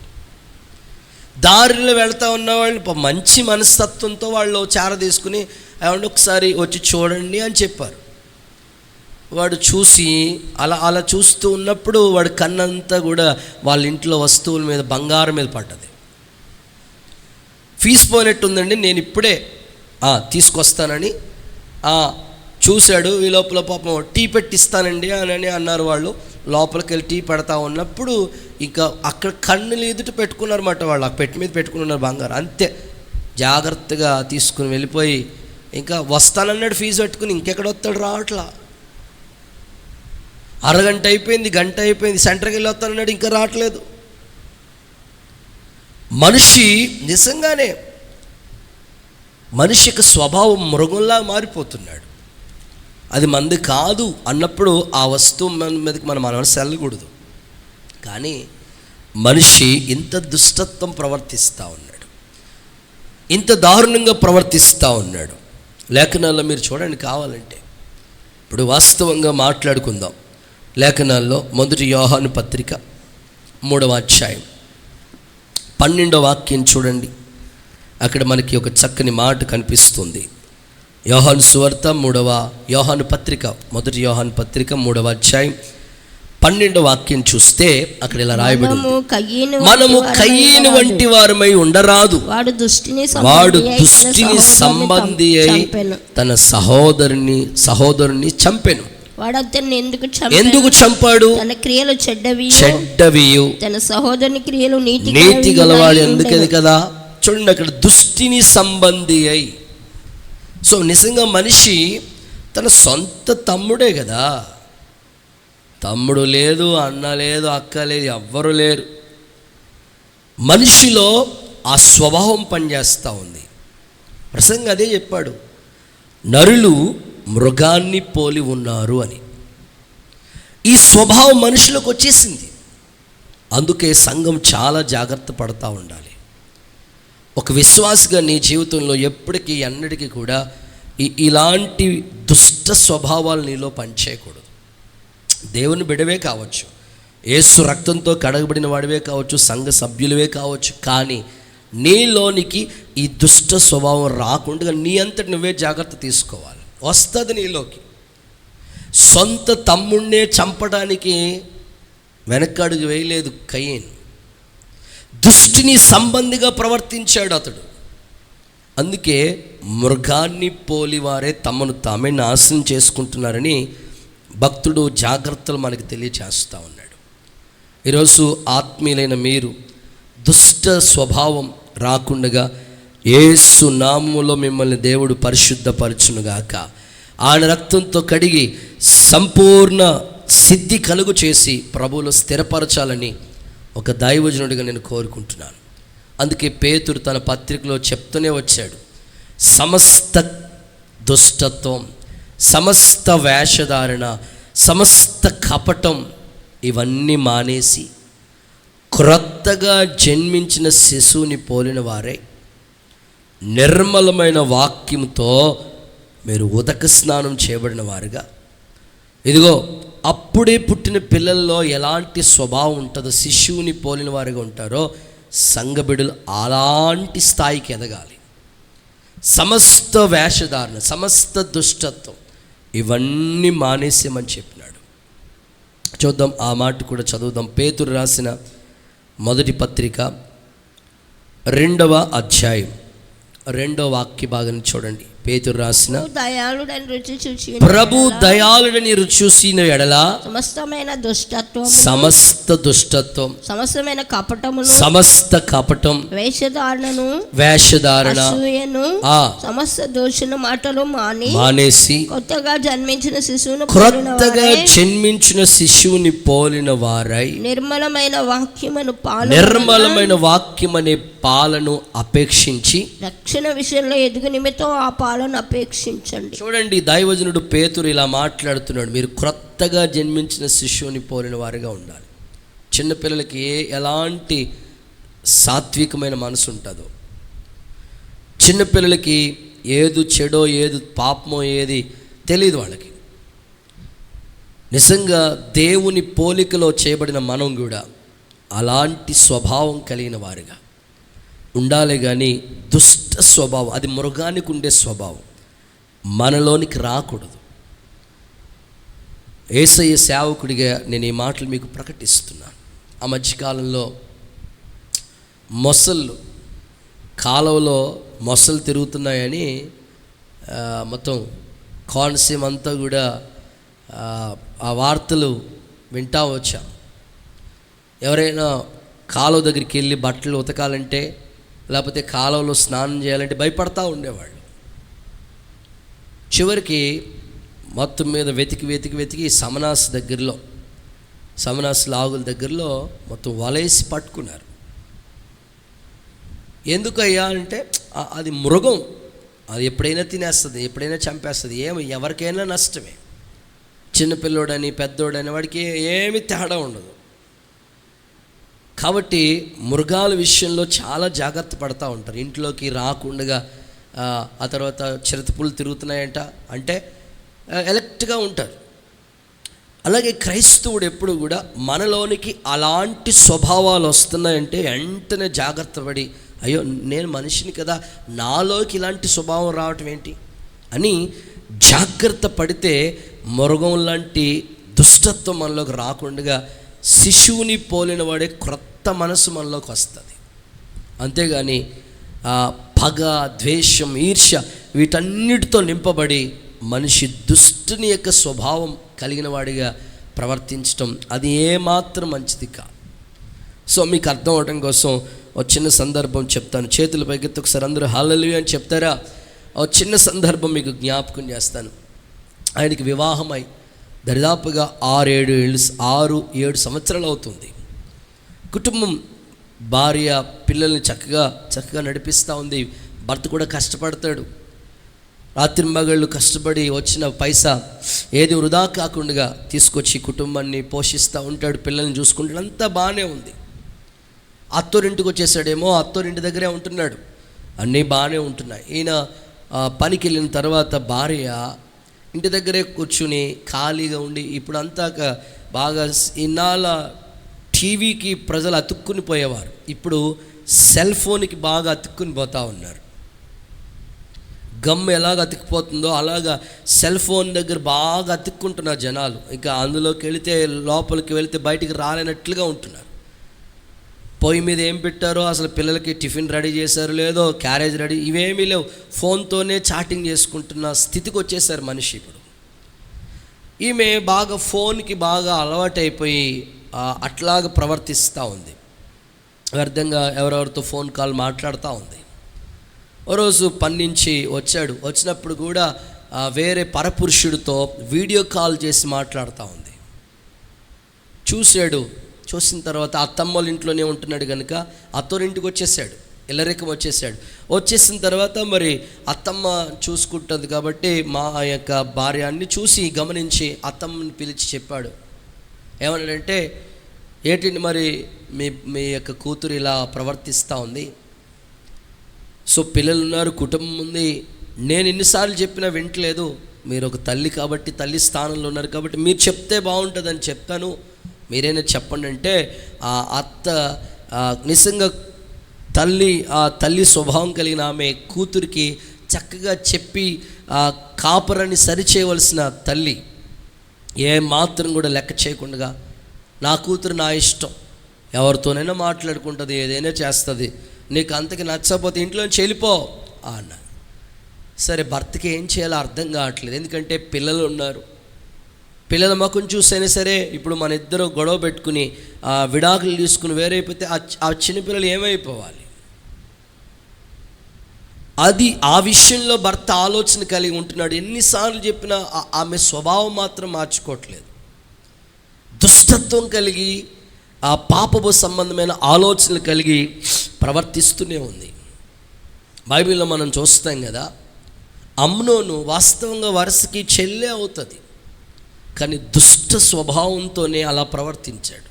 దారిలో వెళతా ఉన్నవాళ్ళు మంచి మనస్తత్వంతో వాళ్ళు చార తీసుకుని, ఏమంటే ఒకసారి వచ్చి చూడండి అని చెప్పారు. వాడు చూసి అలా చూస్తూ ఉన్నప్పుడు వాడి కన్నంతా కూడా వాళ్ళ ఇంట్లో వస్తువుల మీద, బంగారం మీద పడ్డది. ఫీజు పోయినట్టుందండి, నేను ఇప్పుడే తీసుకొస్తానని చూశాడు. ఈ లోపల పాపం టీ పెట్టిస్తానండి అని అన్నారు వాళ్ళు. లోపలికి వెళ్ళి టీ పెడతా ఉన్నప్పుడు ఇంకా అక్కడ కన్నులు ఎదుట పెట్టుకున్నారన్నమాట. వాళ్ళు ఆ పెట్టి మీద పెట్టుకున్నారు బంగారం. అంతే, జాగ్రత్తగా తీసుకుని వెళ్ళిపోయి ఇంకా వస్తానన్నాడు ఫీజు పెట్టుకుని. ఇంకెక్కడ వస్తాడు, రావట్లా. అరగంట అయిపోయింది, గంట అయిపోయింది, సెంటర్కి వెళ్ళి వస్తానన్నాడు, ఇంకా రావట్లేదు. మనిషి నిజంగానే మనిషి యొక్క స్వభావం మృగంలా మారిపోతున్నాడు. అది మంది కాదు అన్నప్పుడు ఆ వస్తువు మీదకి మన మనసు వెళ్ళకూడదు. కానీ మనిషి ఇంత దుష్టత్వం ప్రవర్తిస్తూ ఉన్నాడు, ఇంత దారుణంగా ప్రవర్తిస్తూ ఉన్నాడు. లేఖనాల్లో మీరు చూడండి కావాలంటే. ఇప్పుడు వాస్తవంగా మాట్లాడుకుందాం. లేఖనాల్లో 1 యోహాను పత్రిక 3వ అధ్యాయం 12వ వాక్యం చూడండి. అక్కడ మనకి ఒక చక్కని మాట కనిపిస్తుంది. యోహాను సువార్త 1 పత్రిక 3వ అధ్యాయం 12వ వాక్యం చూస్తే అక్కడ ఇలా రాయబడి ఉంది, మనము కయ్యను వంటి వారమై ఉండరాదు. వాడు దుష్టిని సంబంధి అయి తన సహోదరుని చంపెను. వాడు అతన్ని ఎందుకు చంపాడు? తన క్రియలు చెడ్డవియు తన సహోదరుని క్రియలు నీతి గలవాడు ఎందుకది కదా. చూడండి అక్కడ దుష్టిని సంబంధి అయి. సో నిజంగా మనిషి తన సొంత తమ్ముడే కదా. తమ్ముడు లేదు, అన్న లేదు, అక్క లేదు, ఎవ్వరు లేరు. మనిషిలో ఆ స్వభావం పనిచేస్తూ ఉంది. ప్రసంగం అదే చెప్పాడు, నరులు మృగాన్ని పోలి ఉన్నారు అని. ఈ స్వభావం మనిషిలోకి వచ్చేసింది. అందుకే సంఘం చాలా జాగ్రత్త పడుతూ ఉండాలి. ఒక విశ్వాసిగా నీ జీవితంలో ఎప్పటికీ ఎన్నటికీ కూడా ఇలాంటి దుష్ట స్వభావాలు నీలో పనిచేయకూడదు. దేవుని బిడవే కావచ్చు, యేసు రక్తంతో కడగబడిన వాడివే కావచ్చు, సంఘ సభ్యులవే కావచ్చు, కానీ నీలోనికి ఈ దుష్ట స్వభావం రాకుండా నీ అంతటి నువ్వే జాగ్రత్త తీసుకోవాలి. వస్తుంది నీలోకి. సొంత తమ్ముణ్ణే చంపడానికి వెనకడుగు వేయలేదు కయీన్. దుష్టిని సంబంధిగా ప్రవర్తించాడు అతడు. అందుకే మృగాన్ని పోలివారే తమను తామే నాశనం చేసుకుంటున్నారని భక్తుడు జాగ్రత్తలు మనకి తెలియచేస్తూ ఉన్నాడు. ఈరోజు ఆత్మీయులైన మీరు దుష్ట స్వభావం రాకుండగా యేసు నామములో మిమ్మల్ని దేవుడు పరిశుద్ధపరచునుగాక. ఆయన రక్తంతో కడిగి సంపూర్ణ సిద్ధి కలుగు చేసి ప్రభువులో స్థిరపరచాలని ఒక దైవజనుడిగా నేను కోరుకుంటున్నాను. అందుకే పేతురు తన పత్రికలో చెప్తూనే వచ్చాడు, సమస్త దుష్టత్వం, సమస్త వేషధారణ, సమస్త కపటం ఇవన్నీ మానేసి క్రొత్తగా జన్మించిన శిశువుని పోలిన వారే నిర్మలమైన వాక్యంతో మీరు ఉదక స్నానం చేయబడిన వారుగా, ఇదిగో అప్పుడే పుట్టిన పిల్లల్లో ఎలాంటి స్వభావం ఉంటుందో శిశువుని పోలిన వారుగా ఉంటారో సంఘ బిడ్డలు అలాంటి స్థాయికి ఎదగాలి. సమస్త వేషధారణ, సమస్త దుష్టత్వం ఇవన్నీ మానేసేమని చెప్పినాడు. చూద్దాం, ఆ మాట కూడా చదువుదాం. పేతురు రాసిన 1 పత్రిక 2వ అధ్యాయం 2వ వాక్య భాగాన్ని చూడండి. పేతురు రాసిన, ప్రభు దయాళుడని రుచి చూసిన ఎడల సమస్త దుష్టత్వం, సమస్త కపటం, వేషధారణ, సమస్త దోషణ మాటలు మానేసి కొత్తగా జన్మించిన శిశువుని పోలిన వారై నిర్మలమైన వాక్యమనే పాలను అపేక్షించి రక్షణ విషయంలో ఎదుగు నిమిత్తం ఆ పాలను అపేక్షించండి. చూడండి, దైవజనుడు పేతురు ఇలా మాట్లాడుతున్నాడు. మీరు క్రొత్తగా జన్మించిన శిశువుని పోలిన వారిగా ఉండాలి. చిన్నపిల్లలకి ఎలాంటి సాత్వికమైన మనసు ఉంటుందో, చిన్నపిల్లలకి ఏది చెడో ఏది పాపమో ఏది తెలియదు వాళ్ళకి. నిజంగా దేవుని పోలికలో చేయబడిన మనం కూడా అలాంటి స్వభావం కలిగిన వారిగా ఉండాలి. కానీ దుష్ట స్వభావం, అది మృగానికి ఉండే స్వభావం, మనలోనికి రాకూడదు. యేసయ్య సేవకుడిగా నేను ఈ మాటలు మీకు ప్రకటిస్తున్నాను. ఆ మధ్యకాలంలో మొసళ్ళు, కాలువలో మొసలు తిరుగుతున్నాయని మొత్తం కోనసీమ అంతా కూడా ఆ వార్తలు వింటా వచ్చాం. ఎవరైనా కాలువ దగ్గరికి వెళ్ళి బట్టలు ఉతకాలంటే, లేకపోతే కాలువలో స్నానం చేయాలంటే భయపడతా ఉండేవాళ్ళు. చివరికి మొత్తం మీద వెతికి సమనాస్ లాగుల దగ్గరలో మొత్తం వలేసి పట్టుకున్నారు. ఎందుకయ్యా అంటే అది మృగం, అది ఎప్పుడైనా తినేస్తుంది, ఎప్పుడైనా చంపేస్తుంది, ఎవరికైనా నష్టమే. చిన్నపిల్లోడని పెద్దోడని వాడికి ఏమి తేడా ఉండదు. కాబట్టి మృగాల విషయంలో చాలా జాగ్రత్త పడతా ఉంటారు. ఇంట్లోకి రాకుండా ఆ తర్వాత చిరుతపులు తిరుగుతున్నాయంట అంటే ఎలర్ట్గా ఉంటారు. అలాగే క్రైస్తవుడు ఎప్పుడు కూడా మనలోనికి అలాంటి స్వభావాలు వస్తున్నాయంటే వెంటనే జాగ్రత్త పడి, అయ్యో నేను మనిషిని కదా, నాలోకి ఇలాంటి స్వభావం రావటం ఏంటి అని జాగ్రత్త పడితే మృగం లాంటి దుష్టత్వం మనలోకి రాకుండా శిశువుని పోలిన వాడే క్రొత్త మనసు మనలోకి వస్తుంది. అంతేగాని పగ, ద్వేషం, ఈర్ష్య వీటన్నిటితో నింపబడి మనిషి దుష్టుని యొక్క స్వభావం కలిగిన వాడిగా ప్రవర్తించటం అది ఏమాత్రం మంచిది కాదు. సో మీకు అర్థం అవడం కోసం ఒక చిన్న సందర్భం చెప్తాను. చేతుల పైకెత్తి ఒకసారి అందరూ హల్లెలూయా అని చెప్తారా? ఒక చిన్న సందర్భం మీకు జ్ఞాపకం చేస్తాను. ఆయనకి వివాహమై దరిదాపుగా 6-7 సంవత్సరాలు అవుతుంది. కుటుంబం, భార్య, పిల్లల్ని చక్కగా నడిపిస్తూ ఉంది. భర్త కూడా కష్టపడతాడు. రాత్రింబగళ్ళు కష్టపడి వచ్చిన పైసా ఏది వృధా కాకుండా తీసుకొచ్చి కుటుంబాన్ని పోషిస్తూ ఉంటాడు, పిల్లల్ని చూసుకుంటాడు, అంతా బాగానే ఉంది. అత్తోరింటికి వచ్చేసాడేమో, అత్తోరింటి దగ్గరే ఉంటున్నాడు, అన్నీ బాగానే ఉంటున్నాయి. ఈయన పనికి వెళ్ళిన తర్వాత భార్య ఇంటి దగ్గరే కూర్చుని ఖాళీగా ఉండి, ఇప్పుడు అంతా బాగా ఇన్నాళ్ళ టీవీకి ప్రజలు అతుక్కుని పోయేవారు, ఇప్పుడు సెల్ ఫోన్కి బాగా అతుక్కుని పోతూ ఉన్నారు. గమ్ ఎలాగ అతుక్కుపోతుందో అలాగా సెల్ ఫోన్ దగ్గర బాగా అతుక్కుంటున్నారు జనాలు. ఇంకా అందులోకి వెళితే, లోపలికి వెళితే బయటికి రాలేనట్లుగా ఉంటున్నారు. పొయ్యి మీద ఏం పెట్టారో, అసలు పిల్లలకి టిఫిన్ రెడీ చేశారు లేదో, క్యారేజ్ రెడీ, ఇవేమీ లేవు, ఫోన్తోనే చాటింగ్ చేసుకుంటున్న స్థితికి వచ్చేసారు మనిషి. ఇప్పుడు ఈమె బాగా ఫోన్కి బాగా అలవాటైపోయి అట్లాగా ప్రవర్తిస్తూ ఉంది. వ్యర్థంగా ఎవరెవరితో ఫోన్ కాల్ మాట్లాడుతూ ఉంది. ఓ రోజు పని నుంచి వచ్చినప్పుడు కూడా వేరే పరపురుషుడితో వీడియో కాల్ చేసి మాట్లాడుతూ ఉంది. చూసిన తర్వాత అత్తమ్మోళ్ళ ఇంట్లోనే ఉంటున్నాడు కనుక అత్తోరింటికి వచ్చేసాడు, ఇల్లరికం వచ్చేసిన తర్వాత మరి అత్తమ్మ చూసుకుంటుంది కాబట్టి మా యొక్క భార్యాన్ని చూసి గమనించి అత్తమ్మని పిలిచి చెప్పాడు. ఏమన్నాడంటే, ఏంటండి మరి మీ యొక్క కూతురు ఇలా ప్రవర్తిస్తూ ఉంది, సో పిల్లలు ఉన్నారు, కుటుంబం ఉంది, నేను ఎన్నిసార్లు చెప్పినా వింటలేదు, మీరు ఒక తల్లి కాబట్టి, తల్లి స్థానంలో ఉన్నారు కాబట్టి మీరు చెప్తే బాగుంటుందని చెప్తాను, మీరైనా చెప్పండి అంటే ఆ అత్త నిజంగా తల్లి స్వభావం కలిగిన ఆమె కూతురికి చక్కగా చెప్పి కాపురాన్ని సరిచేయవలసిన తల్లి ఏ మాత్రం కూడా లెక్క చేయకుండా, నా కూతురు నా ఇష్టం, ఎవరితోనైనా మాట్లాడుకుంటుంది, ఏదైనా చేస్తుంది, నీకు అంతకి నచ్చకపోతే ఇంట్లోంచి వెళ్ళిపో అన్న. సరే, భర్తకి ఏం చేయాలో అర్థం కావట్లేదు, ఎందుకంటే పిల్లలు ఉన్నారు. పిల్లల ముఖం చూసైనా సరే ఇప్పుడు మన ఇద్దరు గొడవ పెట్టుకుని విడాకులు తీసుకుని వేరైపోతే ఆ చిన్నపిల్లలు ఏమైపోవాలి? అది ఆ విషయంలో భర్త ఆలోచన కలిగి ఉంటున్నాడు. ఎన్నిసార్లు చెప్పినా ఆమె స్వభావం మాత్రం మార్చుకోవట్లేదు. దుష్టత్వం కలిగి ఆ పాపపు సంబంధమైన ఆలోచనలు కలిగి ప్రవర్తిస్తూనే ఉంది. బైబిల్లో మనం చూస్తాం కదా, అమ్నోను వాస్తవంగా వరుసకి చెల్లె అవుతుంది, కానీ దుష్ట స్వభావంతోనే అలా ప్రవర్తించాడు.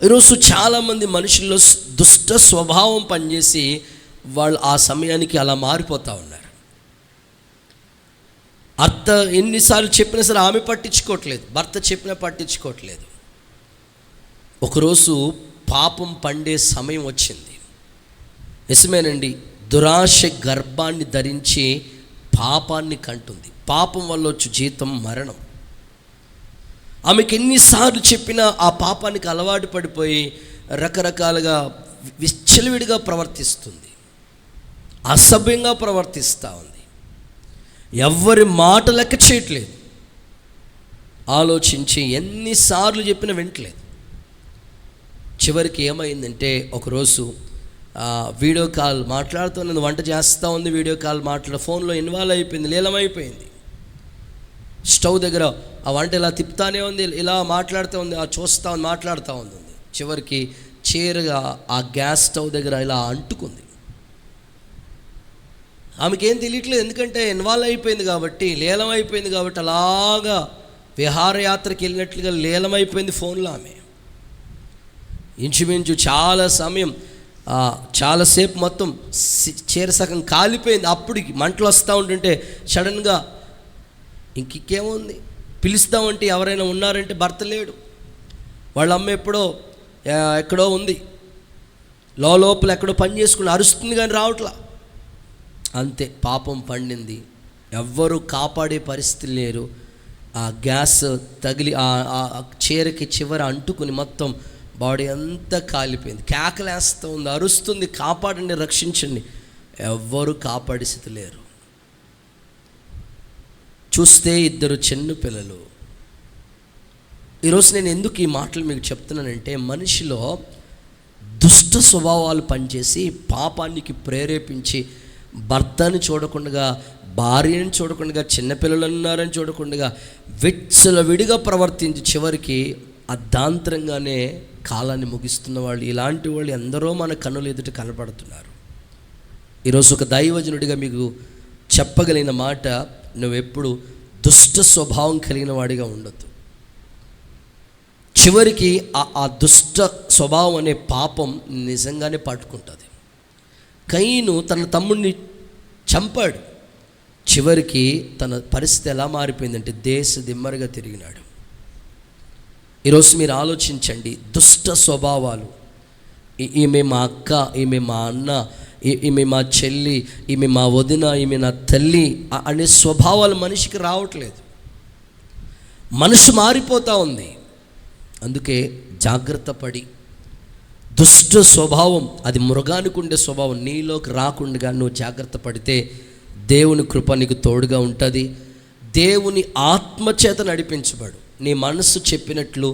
ఈరోజు చాలామంది మనుషుల్లో దుష్ట స్వభావం పనిచేసి వాళ్ళు ఆ సమయానికి అలా మారిపోతూ ఉన్నారు. అత్త ఎన్నిసార్లు చెప్పినా సరే ఆమె పట్టించుకోవట్లేదు, భర్త చెప్పినా పట్టించుకోవట్లేదు. ఒకరోజు పాపం పండే సమయం వచ్చింది. నిజమేనండి, దురాశ గర్భాన్ని ధరించి పాపాన్ని కంటుంది. పాపం వల్ల వచ్చే జీతం మరణం. ఆమెకి ఎన్నిసార్లు చెప్పినా ఆ పాపానికి అలవాటు పడిపోయి రకరకాలుగా విచ్చలవిడిగా ప్రవర్తిస్తుంది, అసభ్యంగా ప్రవర్తిస్తూ ఉంది, ఎవ్వరి మాట లెక్క చేయట్లేదు, ఆలోచించి ఎన్నిసార్లు చెప్పినా వింటలేదు. చివరికి ఏమైందంటే ఒకరోజు వీడియో కాల్ మాట్లాడుతున్నది, వంట చేస్తూ ఉంది, వీడియో కాల్ ఫోన్లో ఇన్వాల్వ్ అయిపోయింది, లీలమైపోయింది. స్టవ్ దగ్గర ఆ వంట ఇలా తిప్పుతానే ఉంది, ఇలా మాట్లాడుతూ ఉంది, మాట్లాడుతూ ఉంది. చివరికి చీరగా ఆ గ్యాస్ స్టవ్ దగ్గర ఇలా అంటుకుంది. ఆమెకేం తెలియట్లేదు, ఎందుకంటే ఇన్వాల్వ్ అయిపోయింది కాబట్టి, లీలమైపోయింది కాబట్టి, అలాగా విహారయాత్రకి వెళ్ళినట్లుగా లీలమైపోయింది ఫోన్లో ఆమె. ఇంచుమించు చాలా సమయం, చాలాసేపు మొత్తం చీర సగం కాలిపోయింది. అప్పుడు మంటలు వస్తూ ఉంటుంటే సడన్గా ఇంకేముంది, పిలుస్తామంటే ఎవరైనా ఉన్నారంటే భర్త లేడు, వాళ్ళ అమ్మ ఎక్కడో ఉంది, లోపల ఎక్కడో పని చేసుకుని అరుస్తుంది కానీ రావట్లా. అంతే, పాపం పండింది, ఎవ్వరూ కాపాడే పరిస్థితి లేరు. ఆ గ్యాస్ తగిలి ఆ చీరకి చివర అంటుకుని మొత్తం బాడీ అంతా కాలిపోయింది. కేకలేస్తూ ఉంది, అరుస్తుంది, కాపాడండి, రక్షించండి. ఎవ్వరూ కాపాడే స్థితి లేరు. చూస్తే 2 చిన్న పిల్లలు. ఈరోజు నేను ఎందుకు ఈ మాటలు మీకు చెప్తున్నానంటే, మనిషిలో దుష్ట స్వభావాలు పనిచేసి పాపానికి ప్రేరేపించి భర్తని చూడకుండా, భార్యని చూడకుండా, చిన్నపిల్లలు ఉన్నారని చూడకుండా విచ్చలవిడిగా ప్రవర్తించి చివరికి అర్ధాంతరంగానే కాలాన్ని ముగిస్తున్న వాళ్ళు, ఇలాంటి వాళ్ళు ఎందరో మన కన్నుల ఎదుట కనపడుతున్నారు. ఈరోజు ఒక దైవజనుడిగా మీకు చెప్పగలిగిన మాట, నువ్వెప్పుడు దుష్ట స్వభావం కలిగిన వాడిగా ఉండొద్దు. చివరికి ఆ దుష్ట స్వభావం అనే పాపం నిజంగానే పట్టుకుంటుంది. కయీను తన తమ్ముడిని చంపాడు, చివరికి తన పరిస్థితి ఎలా మారిపోయిందంటే దేశ దిమ్మరిగా తిరిగినాడు. ఈరోజు మీరు ఆలోచించండి, దుష్ట స్వభావాలు, ఈమె మా అక్క, ఈమె మా అన్న, ఈమె మా చెల్లి, ఈమె మా వదిన, ఈమె నా తల్లి అనే స్వభావాలు మనిషికి రావట్లేదు. మనసు మారిపోతూ ఉంది. అందుకే జాగ్రత్త పడి, దుష్ట స్వభావం, అది మృగానికి ఉండే స్వభావం నీలోకి రాకుండా నువ్వు జాగ్రత్త పడితే దేవుని కృప నీకు తోడుగా ఉంటుంది. దేవుని ఆత్మచేత నడిపించబడు. నీ మనసు చెప్పినట్లు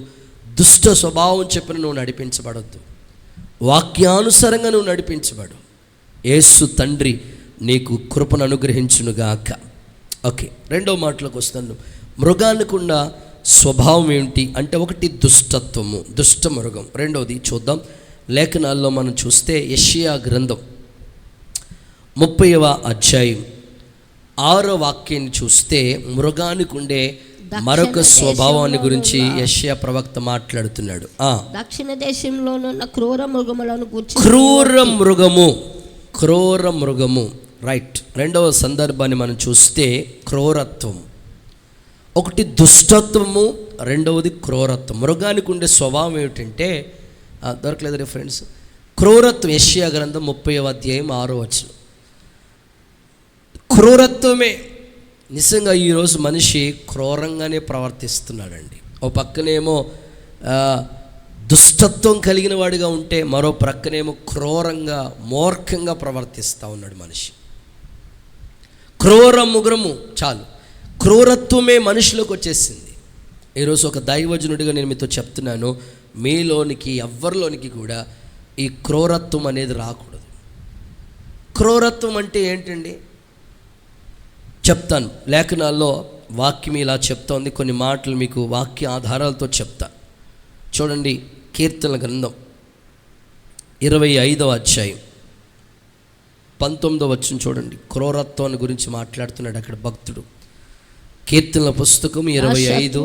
దుష్ట స్వభావం చెప్పిన నువ్వు నడిపించబడద్దు, వాక్యానుసారంగా నువ్వు నడిపించబడు. యేసు తండ్రి నీకు కృపను అనుగ్రహించునుగాక. ఓకే, 2వ మాటలోకి వస్తాను. మృగానికున్న స్వభావం ఏంటి అంటే, ఒకటి దుష్టత్వము, దుష్ట మృగం. 2వది చూద్దాం, లేఖనాల్లో మనం చూస్తే యెషయా గ్రంథం 30వ అధ్యాయం 6వ వాక్యాన్ని చూస్తే మృగానికి ఉండే మరొక స్వభావాన్ని గురించి యెషయా ప్రవక్త మాట్లాడుతున్నాడు. దక్షిణ దేశంలోనున్న క్రూర మృగములను గురించి, క్రూర మృగము రైట్. 2వ సందర్భాన్ని మనం చూస్తే క్రూరత్వం. ఒకటి దుష్టత్వము, 2వది క్రూరత్వం. మృగానికి ఉండే స్వభావం ఏమిటంటే, దొరకలేదు రిఫరెన్స్, క్రూరత్వం. యెషయా గ్రంథం 30వ అధ్యాయం 6వ వచనం. క్రూరత్వమే. నిజంగా ఈరోజు మనిషి క్రూరంగానే ప్రవర్తిస్తున్నాడండి. ఓ పక్కనేమో దుష్టత్వం కలిగిన వాడిగా ఉంటే, మరో ప్రక్కనేమో క్రూరంగా, మూర్ఖంగా ప్రవర్తిస్తూ ఉన్నాడు మనిషి. క్రూర మృగము చాలు, క్రూరత్వమే మనిషిలోకి వచ్చేసింది. ఈరోజు ఒక దైవజనుడిగా నేను మీతో చెప్తున్నాను, మీలోనికి ఎవ్వరిలోనికి కూడా ఈ క్రూరత్వం అనేది రాకూడదు. క్రూరత్వం అంటే ఏంటండి చెప్తాను. లేఖనాల్లో వాక్యం ఇలా చెప్తోంది, కొన్ని మాటలు మీకు వాక్య ఆధారాలతో చెప్తా. చూడండి, కీర్తనల గ్రంథం 25వ అధ్యాయం 19వ వచనం చూడండి. క్రూరత్వాన్ని గురించి మాట్లాడుతున్నాడు అక్కడ భక్తుడు. కీర్తనల పుస్తకం 25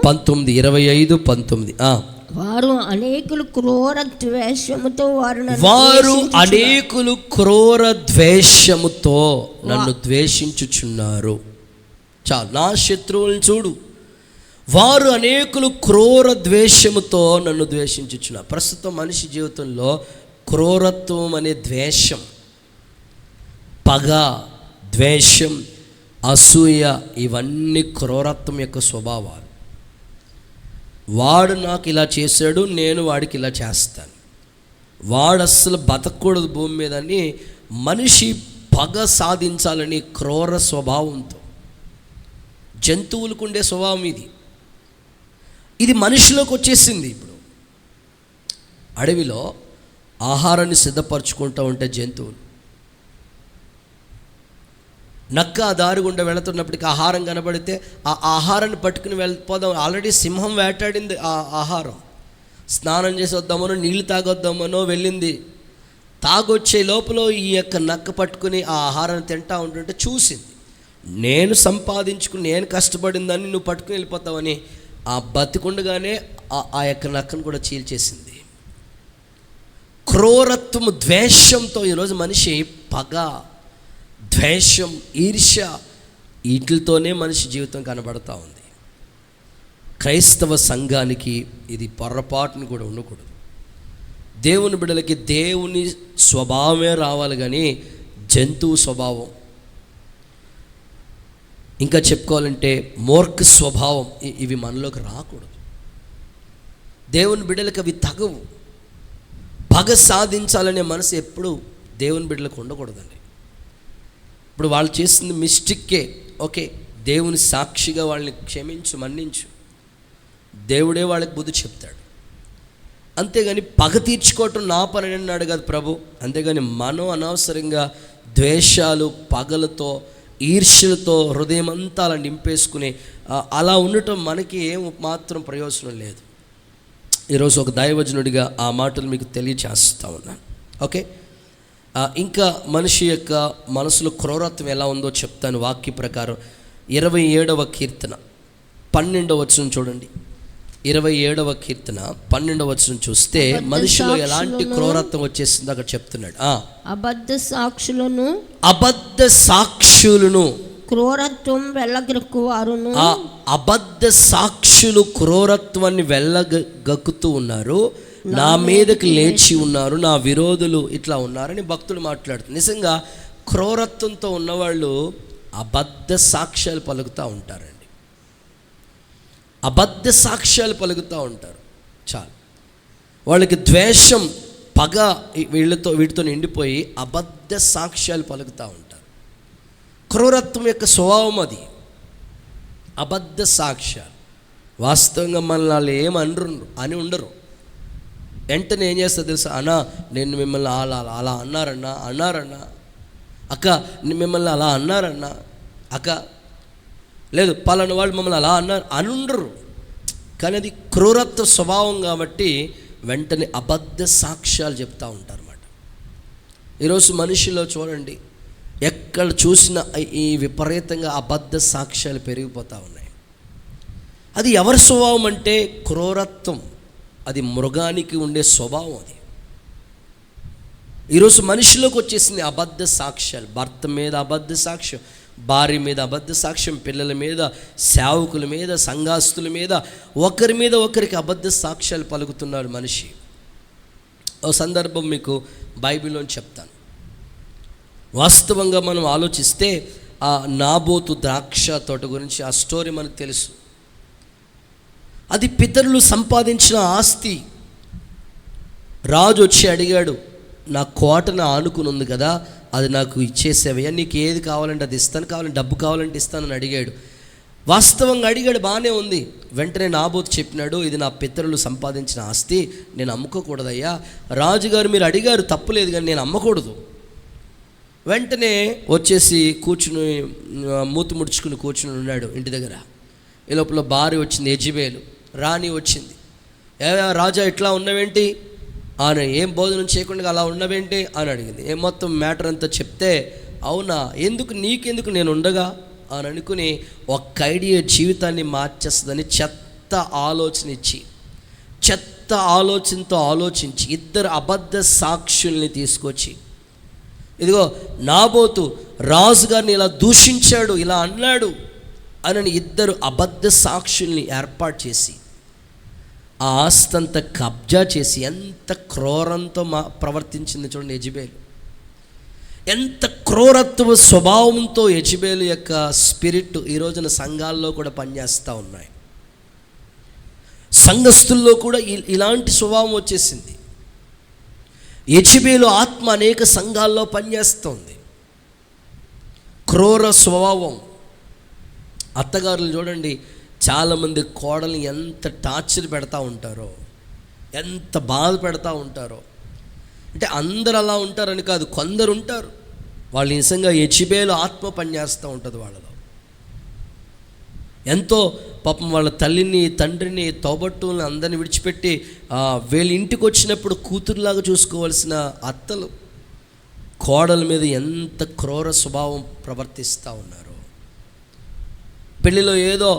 19, 25 19. వారు అనేకులు క్రూర ద్వేషముతో నన్ను ద్వేషించుచున్నారు. చాలు, నా శత్రువులను చూడు. వారు అనేకులు క్రూర ద్వేషముతో నన్ను ద్వేషించుచున్నారు. ప్రస్తుతం మనిషి జీవితంలో క్రూరత్వం అనే ద్వేషం, పగ, ద్వేషం, అసూయ, ఇవన్నీ క్రూరత్వం యొక్క స్వభావాలు. వాడు నాకు ఇలా చేశాడు, నేను వాడికి ఇలా చేస్తాను, వాడు అస్సలు బతకూడదు భూమి మీద అని మనిషి పగ సాధించాలని క్రూర స్వభావంతో, జంతువులకు ఉండే స్వభావం ఇది మనిషిలోకి వచ్చేసింది. ఇప్పుడు అడవిలో ఆహారాన్ని సిద్ధపరచుకుంటూ ఉంటే జంతువులు, నక్క ఆ దారి గుండా వెళుతున్నప్పటికీ ఆహారం కనబడితే ఆ ఆహారాన్ని పట్టుకుని వెళ్ళిపోదాం. ఆల్రెడీ సింహం వేటాడింది ఆ ఆహారం. స్నానం చేసి వద్దామనో నీళ్లు తాగొద్దామనో వెళ్ళింది. తాగొచ్చే లోపల ఈ యొక్క నక్క పట్టుకుని ఆ ఆహారాన్ని తింటా ఉంటుంటే చూసింది, నేను సంపాదించుకుని నేను కష్టపడిందని నువ్వు పట్టుకుని వెళ్ళిపోతావని ఆ బతికుండగానే ఆ యొక్క నక్కను కూడా చీల్చేసింది. క్రూరత్వము, ద్వేషంతో ఈరోజు మనిషి పగ, ద్వేషం, ఈర్ష్య, వీటితోనే మనిషి జీవితం కనబడతా ఉంది. క్రైస్తవ సంఘానికి ఇది పొరపాటుని కూడా ఉండకూడదు. దేవుని బిడ్డలకి దేవుని స్వభావమే రావాలి కానీ జంతువు స్వభావం, ఇంకా చెప్పుకోవాలంటే మూర్ఖ స్వభావం, ఇవి మనలోకి రాకూడదు. దేవుని బిడ్డలకు అవి తగవు. పగ సాధించాలనే మనసు ఎప్పుడు దేవుని బిడ్డలకు ఉండకూడదండి. ఇప్పుడు వాళ్ళు చేసింది మిస్టేక్కే, ఓకే, దేవుని సాక్షిగా వాళ్ళని క్షమించు, మన్నించు, దేవుడే వాళ్ళకి బుద్ధి చెప్తాడు. అంతేగాని పగ తీర్చుకోవటం నా పని అన్నాడు కదా ప్రభు. అంతేగాని మనం అనవసరంగా ద్వేషాలు, పగలతో, ఈర్ష్యలతో హృదయం అంతా అలా నింపేసుకుని అలా ఉండటం మనకి ఏం మాత్రం ప్రయోజనం లేదు. ఈరోజు ఒక దైవజనుడిగా ఆ మాటలు మీకు తెలియచేస్తా ఉన్నాను. ఓకే, ఇంకా మనిషి యొక్క మనసులో క్రూరత్వం ఎలా ఉందో చెప్తాను. వాక్య ప్రకారం 27వ కీర్తన 12వ వచనం చూడండి. 27వ కీర్తన 12వ వచనం చూస్తే మనిషిలో ఎలాంటి క్రూరత్వం వచ్చేసిందో అక్కడ చెప్తున్నాడు. అబద్ధ సాక్షులను క్రూరత్వం వెళ్ళగక్కువారును. ఆ అబద్ధ సాక్షులు క్రూరత్వాన్ని వెళ్ళగక్కుతూ ఉన్నారు, నా మీదకి లేచి ఉన్నారు, నా విరోధులు ఇట్లా ఉన్నారని భక్తులు మాట్లాడుతున్నారు. నిజంగా క్రూరత్వంతో ఉన్నవాళ్ళు అబద్ధ సాక్ష్యాలు పలుకుతూ ఉంటారండి. అబద్ధ సాక్ష్యాలు పలుకుతూ ఉంటారు. చాలు, వాళ్ళకి ద్వేషం, పగ వీటితో నిండిపోయి అబద్ధ సాక్ష్యాలు పలుకుతూ ఉంటారు. క్రూరత్వం యొక్క స్వభావం అది, అబద్ధ సాక్ష్యాలు. వాస్తవంగా మనల్ని వాళ్ళు ఏమనరు అని ఉండరు. వెంటనే ఏం చేస్తారు తెలుసా? అన్నా నేను మిమ్మల్ని అలా అన్నారన్నా అక్క, మిమ్మల్ని అలా అన్నారన్నా అక్క, లేదు పలానా వాళ్ళు మమ్మల్ని అలా అన్నారు అని ఉండరు. కానీ అది క్రూరత్వ స్వభావం కాబట్టి వెంటనే అబద్ధ సాక్ష్యాలు చెప్తూ ఉంటారన్నమాట. ఈరోజు మనిషిలో చూడండి, ఎక్కడ చూసినా ఈ విపరీతంగా అబద్ధ సాక్ష్యాలు పెరిగిపోతూ ఉన్నాయి. అది ఎవరి స్వభావం అంటే క్రూరత్వం. అది మృగానికి ఉండే స్వభావం. అది ఈరోజు మనిషిలోకి వచ్చేసింది అబద్ధ సాక్ష్యాలు. భర్త మీద అబద్ధ సాక్ష్యం, భార్య మీద అబద్ధ సాక్ష్యం, పిల్లల మీద, సేవకుల మీద, సంఘాస్తుల మీద, ఒకరి మీద ఒకరికి అబద్ధ సాక్ష్యాలు పలుకుతున్నాడు మనిషి. ఓ సందర్భం మీకు బైబిల్లో చెప్తాను. వాస్తవంగా మనం ఆలోచిస్తే ఆ నాబోతు ద్రాక్ష తోట గురించి ఆ స్టోరీ మనకు తెలుసు. అది పితరులు సంపాదించిన ఆస్తి. రాజు వచ్చి అడిగాడు, నా కోటను ఆనుకుని ఉంది కదా, అది నాకు ఇచ్చేసేవయ్యా, నీకు ఏది కావాలంటే అది ఇస్తాను, కావాలంటే డబ్బు కావాలంటే ఇస్తానని అడిగాడు. వాస్తవంగా అడిగాడు, బాగానే ఉంది. వెంటనే నాబోతు చెప్పినాడు, ఇది నా పితరులు సంపాదించిన ఆస్తి, నేను అమ్ముకోకూడదయ్యా. రాజుగారు మీరు అడిగారు తప్పులేదు, కానీ నేను అమ్మకూడదు. వెంటనే వచ్చేసి కూర్చుని మూతి ముడుచుకుని కూర్చుని ఉన్నాడు ఇంటి దగ్గర. ఈ లోపల భార్య వచ్చింది, యెజబెలు రాణి వచ్చింది. రాజా ఇట్లా ఉన్నవేంటి ఆయన, ఏం భోజనం చేయకుండా అలా ఉన్నవేంటి అని అడిగింది. మొత్తం మ్యాటర్ అంతా చెప్తే, అవునా, నీకెందుకు నేను ఉండగా అని అనుకుని ఒక ఐడియా జీవితాన్ని మార్చేస్తుందని చెత్త ఆలోచన ఇచ్చి, చెత్త ఆలోచనతో ఆలోచించి ఇద్దరు అబద్ధ సాక్షుల్ని తీసుకొచ్చి, ఇదిగో నాబోతు రాజుగారిని ఇలా దూషించాడు, ఇలా అన్నాడు అని ఇద్దరు అబద్ధ సాక్షుల్ని ఏర్పాటు చేసి ఆ ఆస్తంతా కబ్జా చేసి ఎంత క్రూరంతో ప్రవర్తించింది చూడండి యెజబెలు. ఎంత క్రూరత్వ స్వభావంతో యెజబెలు యొక్క స్పిరిట్ ఈ రోజున సంఘాల్లో కూడా పనిచేస్తూ ఉన్నాయి. సంఘస్థుల్లో కూడా ఇలాంటి స్వభావం వచ్చేసింది. యెజబెలు ఆత్మ అనేక సంఘాల్లో పనిచేస్తుంది. క్రూర స్వభావం. అత్తగారులు చూడండి, చాలామంది కోడల్ని ఎంత టార్చర్ పెడతా ఉంటారో, ఎంత బాధ పెడతా ఉంటారో. అంటే అందరు అలా ఉంటారని కాదు, కొందరు ఉంటారు వాళ్ళు నిజంగా యెజబెలు ఆత్మ పనిచేస్తూ ఉంటుంది వాళ్ళలో. ఎంతో పాపం వాళ్ళ తల్లిని, తండ్రిని, తోబట్టుల్ని అందరిని విడిచిపెట్టి వీళ్ళ ఇంటికి వచ్చినప్పుడు కూతురులాగా చూసుకోవాల్సిన అత్తలు కోడల మీద ఎంత క్రూర స్వభావం ప్రవర్తిస్తూ ఉన్నారు. పెళ్ళిలో ఏదో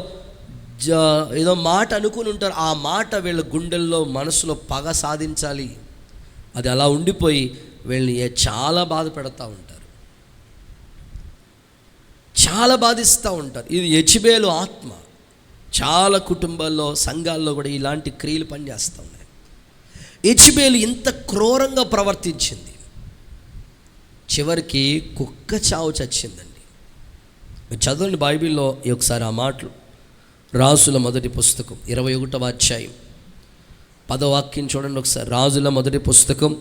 మాట అనుకుని ఉంటారు, ఆ మాట వీళ్ళ గుండెల్లో మనసులో పగ సాధించాలి, అది అలా ఉండిపోయి వీళ్ళని చాలా బాధ పెడతా ఉంటారు, చాలా బాధిస్తూ ఉంటారు. ఇది యెజబెలు ఆత్మ. చాలా కుటుంబాల్లో, సంఘాల్లో కూడా ఇలాంటి క్రియలు పనిచేస్తూ ఉన్నాయి. యెజబెలు ఇంత క్రూరంగా ప్రవర్తించింది, చివరికి కుక్క చావు చచ్చిందండి. చదవండి బైబిల్లో ఒకసారి ఆ మాటలు. రాజుల మొదటి పుస్తకం 21వ అధ్యాయం 10వ వాక్యం చూడండి ఒకసారి. రాజుల మొదటి పుస్తకం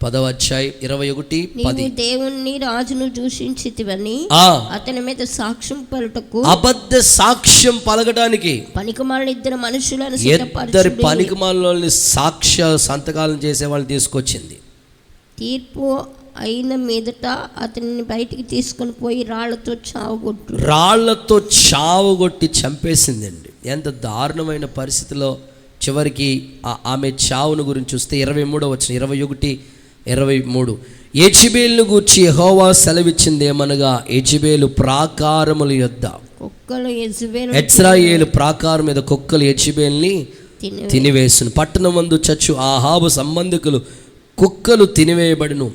10వ అధ్యాయం 21:10. దేవుణ్ణి రాజును దూషించితివని అతని మీద సాక్ష్యం పలుటకు, అబద్ధ సాక్ష్యం పలకడానికి పనికిమాలిన ఇద్దరు మనుషులను, ఇద్దరు పనికిమాలిన సాక్ష్య సంతకాలను చేసే వాళ్ళని తీసుకొచ్చింది. తీర్పు అయిన మీదట అతన్ని బయటికి తీసుకొని పోయి రాళ్లతో చావుగొట్టి చంపేసిందండి. ఎంత దారుణమైన పరిస్థితిలో చివరికి ఆమె చావును గురించి చూస్తే 23వ వచనం, 21:23. యెజబెలును గూర్చి యెహోవా సెలవిచ్చింది ఏమనగా, యెజబెలు ప్రాకారముల యొద్ద ఇశ్రాయేలు ప్రాకారం మీద కుక్కలు యెజబెలుని తినివేసును. పట్టణమందు చచ్చు ఆహాబు సంబంధికులు కుక్కలు తినివేయబడును.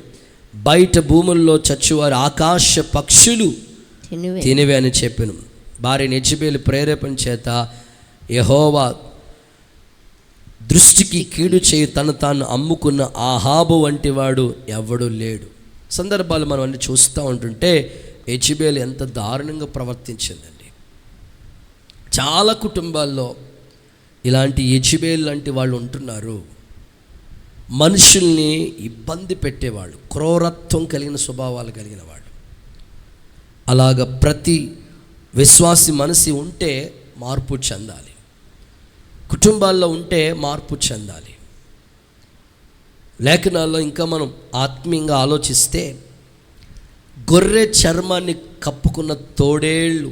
బయట భూముల్లో చచ్చువారు ఆకాశ పక్షులు తినివే అని చెప్పెను. భార్యని యెజబెలు ప్రేరేపణ చేత యెహోవా దృష్టికి కీడు చేయి తాను అమ్ముకున్న ఆహాబు వంటి వాడు ఎవడు లేడు. సందర్భాలు మనం అన్ని చూస్తూ ఉంటుంటే యెజబెలు ఎంత దారుణంగా ప్రవర్తించిందండి. చాలా కుటుంబాల్లో ఇలాంటి యెజబెలు లాంటి వాళ్ళు ఉంటున్నారు. మనుషుల్ని ఇబ్బంది పెట్టేవాళ్ళు, క్రూరత్వం కలిగిన స్వభావాలు కలిగిన వాళ్ళు. అలాగ ప్రతి విశ్వాసి మనసి ఉంటే మార్పు చెందాలి, కుటుంబాల్లో ఉంటే మార్పు చెందాలి. లేఖనాల్లో ఇంకా మనం ఆత్మీయంగా ఆలోచిస్తే గొర్రె చర్మాన్ని కప్పుకున్న తోడేళ్ళు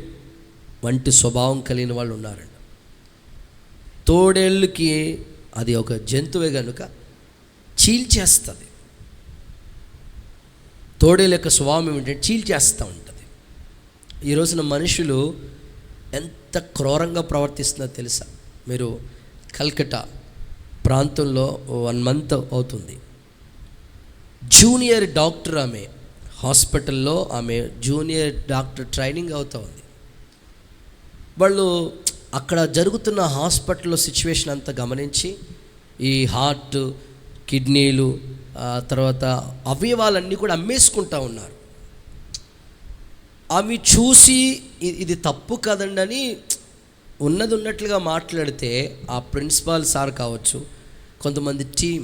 వంటి స్వభావం కలిగిన వాళ్ళు ఉన్నారండి. తోడేళ్ళకి అది ఒక జంతువే కనుక చీల్చేస్తుంది. తోడేళ్ళ యొక్క స్వభావం ఏమిటంటే చీల్చేస్తూ ఉంటుంది. ఈ రోజున మనుషులు ఎంత క్రూరంగా ప్రవర్తిస్తున్నారో తెలుసా? మీరు కల్కటా ప్రాంతంలో 1 month అవుతుంది, జూనియర్ డాక్టర్ ఆమె హాస్పిటల్లో, ఆమె జూనియర్ డాక్టర్ ట్రైనింగ్ అవుతూ ఉంది. వాళ్ళు అక్కడ జరుగుతున్న హాస్పిటల్లో సిచ్యువేషన్ అంతా గమనించి ఈ హార్ట్, కిడ్నీలు, తర్వాత అవయవాలన్నీ కూడా అమ్మేసుకుంటా ఉన్నారు. అవి చూసి ఇది తప్పు కదండి అని ఉన్నది ఉన్నట్లుగా మాట్లాడితే ఆ ప్రిన్సిపాల్ సార్ కావచ్చు, కొంతమంది టీం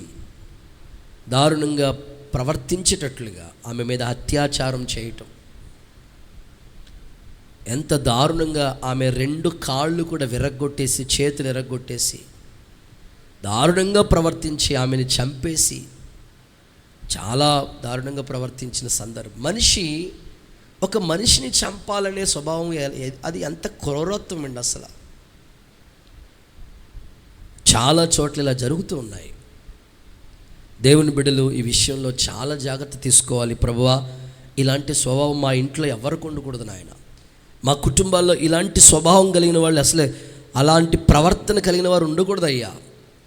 దారుణంగా ప్రవర్తించేటట్లుగా ఆమె మీద అత్యాచారం చేయటం. ఎంత దారుణంగా ఆమె 2 కాళ్ళు కూడా విరగ్గొట్టేసి, చేతులు విరగ్గొట్టేసి దారుణంగా ప్రవర్తించి ఆమెను చంపేసి చాలా దారుణంగా ప్రవర్తించిన సందర్భం. ఒక మనిషిని చంపాలనే స్వభావం అది ఎంత క్రూరత్వం అండి. అసలు చాలా చోట్ల ఇలా జరుగుతూ ఉన్నాయి. దేవుని బిడ్డలు ఈ విషయంలో చాలా జాగ్రత్త తీసుకోవాలి. ప్రభువా, ఇలాంటి స్వభావం మా ఇంట్లో ఎవరికి ఉండకూడదు నాయన. మా కుటుంబాల్లో ఇలాంటి స్వభావం కలిగిన వాళ్ళు, అసలే అలాంటి ప్రవర్తన కలిగిన వారు ఉండకూడదు అయ్యా.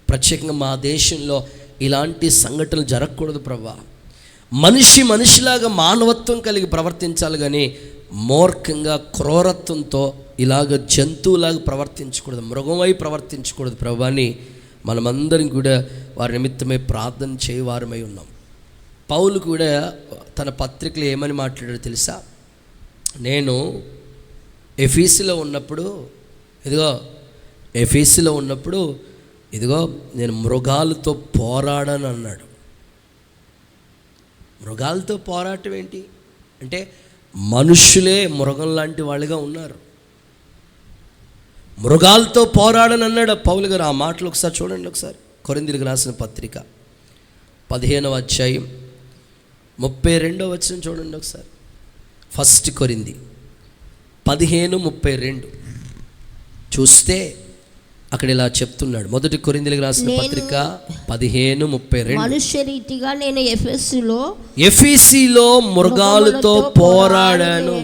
ప్రత్యేకంగా మా దేశంలో ఇలాంటి సంఘటనలు జరగకూడదు ప్రభువా. మనిషిలాగా మానవత్వం కలిగి ప్రవర్తించాలి, కానీ మూర్ఖంగా క్రూరత్వంతో ఇలాగ జంతువులాగా ప్రవర్తించకూడదు, మృగమై ప్రవర్తించకూడదు ప్రభువా అని మనమందరం కూడా వారి నిమిత్తమై ప్రార్థన చేయవారమై ఉన్నాం. పౌలు కూడా తన పత్రికలు ఏమని మాట్లాడాడో తెలుసా? నేను ఎఫీసులో ఉన్నప్పుడు ఇదిగో ఎఫెసీలో ఉన్నప్పుడు ఇదిగో నేను మృగాలతో పోరాడను అన్నాడు. మృగాలతో పోరాటం ఏంటి అంటే మనుషులే మృగం లాంటి వాళ్ళుగా ఉన్నారు. మృగాలతో పోరాడని అన్నాడు పౌలు గారు. ఆ మాటలు ఒకసారి చూడండి. ఒకసారి కొరింథీయులకు రాసిన పత్రిక 15వ అధ్యాయం 32వ వచనం చూడండి ఒకసారి. 1 కొరింథీ 15:32 చూస్తే అక్కడ ఇలా చెప్తున్నాడు. 1 కొరింథీయులకు రాసిన పత్రిక 15:32 మనుష్యరీతిగా నేను ఎఫెసీలో మృగాలతో పోరాడాను.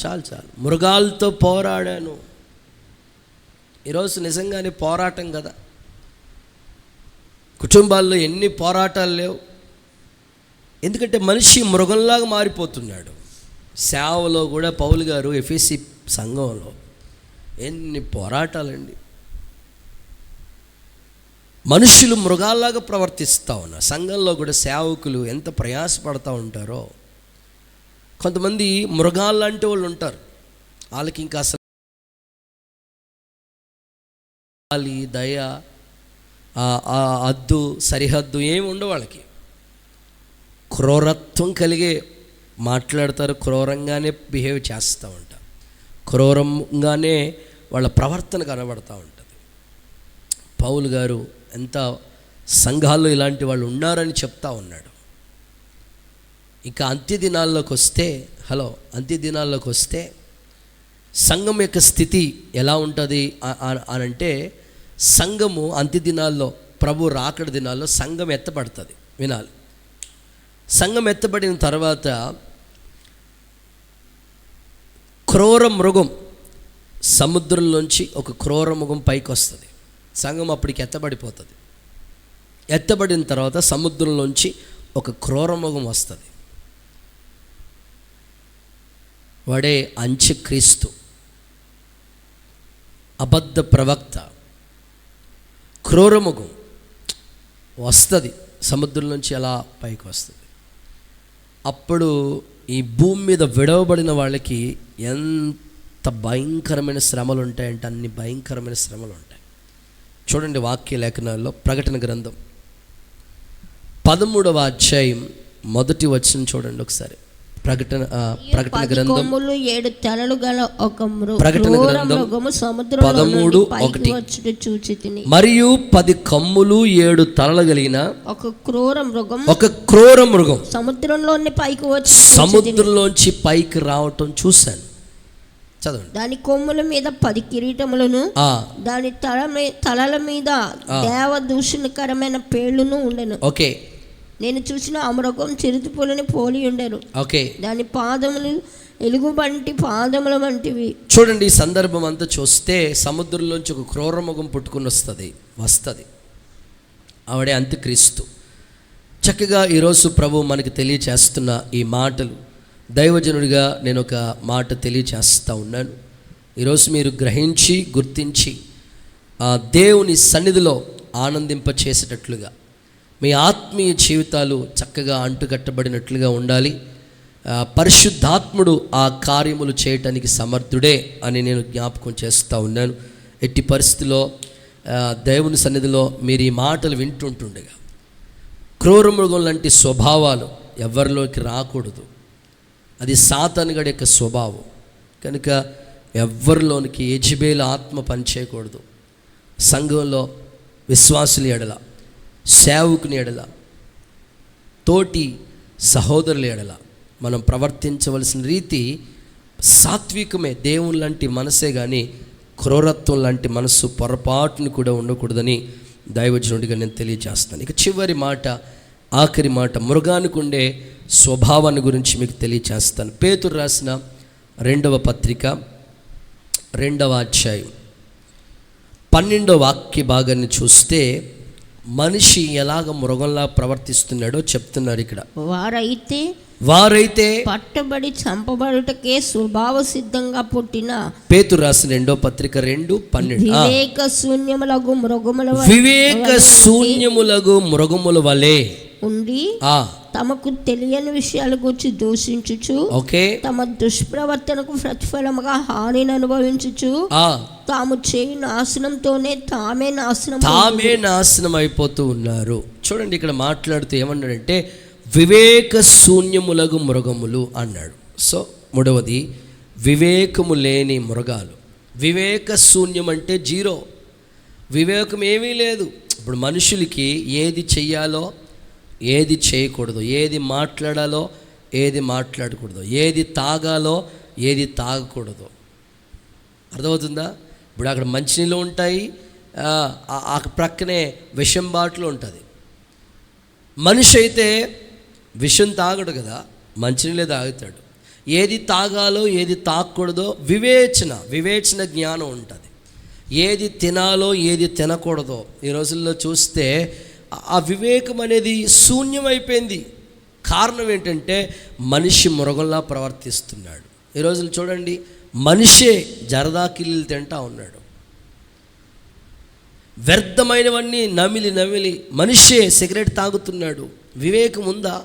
చాలు మృగాలతో పోరాడాను. ఈరోజు నిజంగానే పోరాటం కదా. కుటుంబాల్లో ఎన్ని పోరాటాలు లేవు. ఎందుకంటే మనిషి మృగంలాగా మారిపోతున్నాడు. సేవలో కూడా పౌలు గారు ఎఫెసీ సంఘంలో ఎన్ని పోరాటాలండి. మనుషులు మృగాల్లాగా ప్రవర్తిస్తూ ఉన్నారు. సంఘంలో కూడా సేవకులు ఎంత ప్రయాసపడతా ఉంటారో. కొంతమంది మృగాల్లాంటి వాళ్ళు ఉంటారు. వాళ్ళకి ఇంకా అసలు దయ అద్దు సరిహద్దు ఏమి ఉండవు. వాళ్ళకి క్రూరత్వం కలిగే మాట్లాడతారు, క్రూరంగానే బిహేవ్ చేస్తూ ఉంటారు, క్రూరంగానే వాళ్ళ ప్రవర్తన కనబడుతూ ఉంటుంది. పౌలు గారు ఎంత సంఘాల్లో ఇలాంటి వాళ్ళు ఉన్నారని చెప్తా ఉన్నాడు. ఇంకా అంత్యదినాల్లోకి వస్తే సంఘం యొక్క స్థితి ఎలా ఉంటుంది అని అంటే, సంఘము అంత్యదినాల్లో ప్రభు రాకడ దినాల్లో సంఘం ఎత్తబడుతుంది. వినాలి. సంఘం ఎత్తబడిన తర్వాత క్రూర మృగం సముద్రంలోంచి ఒక క్రూర మృగం పైకి వస్తుంది. సంఘం అప్పటికి ఎత్తబడిపోతుంది. ఎత్తబడిన తర్వాత సముద్రంలోంచి ఒక క్రూర మృగం వస్తుంది. వాడే అంత్యక్రీస్తు, అబద్ధ ప్రవక్త. క్రూరముఖం వస్తుంది, సముద్రం నుంచి అలా పైకి వస్తుంది. అప్పుడు ఈ భూమి మీద విడవబడిన వాళ్ళకి ఎంత భయంకరమైన శ్రమలు ఉంటాయంటే అన్ని భయంకరమైన శ్రమలు ఉంటాయి. చూడండి వాక్య లేఖనాల్లో ప్రకటన గ్రంథం 13వ అధ్యాయం 1వ వచనం చూడండి ఒకసారి. ప్రకటన గ్రంథం 7 తలలు గల ఒక ప్రకటన గ్రంథం 13:1 మరియు 10 కమ్ములు 7 తలలు కలిగిన ఒక క్రూర మృగం సముద్రంలోంచి పైకి రావటం చూశాను. చదవండి. దాని కొమ్ముల మీద 10 కిరీటములను, దాని తలల మీద దేవదూషణకరమైన పేర్లును ఉండెను. ఓకే. నేను చూసిన ఆ మృగం చిరుతపులిని పోలి ఉండెను. ఓకే. దాని పాదములు ఎలుగుబంటి పాదముల వంటివి. చూడండి, ఈ సందర్భం అంతా చూస్తే సముద్రంలోంచి ఒక క్రూర మృగం పుట్టుకుని వస్తుంది. ఆవిడే అంత్యక్రీస్తు. చక్కగా ఈరోజు ప్రభు మనకి తెలియచేస్తున్న ఈ మాటలు, దైవజనుడిగా నేను ఒక మాట తెలియచేస్తూ ఉన్నాను. ఈరోజు మీరు గ్రహించి గుర్తించి దేవుని సన్నిధిలో ఆనందింపచేసేటట్లుగా మీ ఆత్మీయ జీవితాలు చక్కగా అంటుకట్టబడినట్లుగా ఉండాలి. పరిశుద్ధాత్ముడు ఆ కార్యములు చేయటానికి సమర్థుడే అని నేను జ్ఞాపకం చేస్తూ ఉన్నాను. ఎట్టి పరిస్థితిలో దేవుని సన్నిధిలో మీరు ఈ మాటలు వింటుంటుండగా క్రూరమృగం లాంటి స్వభావాలు ఎవరిలోకి రాకూడదు. అది సాతానుగాడి యొక్క స్వభావం కనుక ఎవరిలోనికి యెజబెలు ఆత్మ పనిచేయకూడదు. సంఘంలో విశ్వాసుల ఎడల, సేవకుని ఎడల, తోటి సహోదరుల ఎడల మనం ప్రవర్తించవలసిన రీతి సాత్వికమే. దేవుని లాంటి మనసే కానీ క్రూరత్వం లాంటి మనస్సు పొరపాటును కూడా ఉండకూడదని దైవజనుడిగా నేను తెలియజేస్తాను. ఇక చివరి మాట, ఆఖరి మాట, మృగానికి ఉండే స్వభావాన్ని గురించి మీకు తెలియజేస్తాను. పేతురు రాసిన 2వ పత్రిక 2వ అధ్యాయం 12వ వాక్య భాగాన్ని చూస్తే మనిషి ఎలాగ మృగంలా ప్రవర్తిస్తున్నాడో చెప్తున్నారు ఇక్కడ. వారైతే పట్టబడి చంపబడుటకే స్వభావ సిద్ధంగా పుట్టిన, పేతురు రాసిన 2వ పత్రిక 2:12, వివేక శూన్యములగు మృగముల వలె ఉండి తమకు తెలియని విషయాల గురించి దూషించుచు తమ దుష్ప్రవర్తనకు ప్రతిఫలముగా హానిని అనుభవించుచు తాము చేయి నాశనంతోనే తామే నాశనం అయిపోతూ ఉన్నారు. చూడండి, ఇక్కడ మాట్లాడుతూ ఏమన్నాడంటే వివేక శూన్యములగు మృగములు అన్నాడు. సో మూడవది, వివేకము లేని మృగాలు. వివేక శూన్యం అంటే జీరో, వివేకం ఏమీ లేదు. ఇప్పుడు మనుషులకి ఏది చెయ్యాలో ఏది చేయకూడదు, ఏది మాట్లాడాలో ఏది మాట్లాడకూడదు, ఏది తాగాలో ఏది తాగకూడదు, అర్థమవుతుందా? ఇప్పుడు అక్కడ మంచినీళ్ళు ఉంటాయి, ఆ ప్రక్కనే విషం బాటిల్ ఉంటుంది. మనిషి అయితే విషం తాగడు కదా, మంచినీళ్ళే తాగుతాడు. ఏది తాగాలో ఏది తాగకూడదో వివేచన జ్ఞానం ఉంటుంది. ఏది తినాలో ఏది తినకూడదో ఈ రోజుల్లో చూస్తే ఆ వివేకం అనేది శూన్యమైపోయింది. కారణం ఏంటంటే మనిషి మృగంలా ప్రవర్తిస్తున్నాడు. ఈ రోజులు చూడండి, మనిషే జరదాకిల్లు తింటా ఉన్నాడు, వ్యర్థమైనవన్నీ నమిలి మనిషే సిగరెట్ తాగుతున్నాడు. వివేకం ఉందా?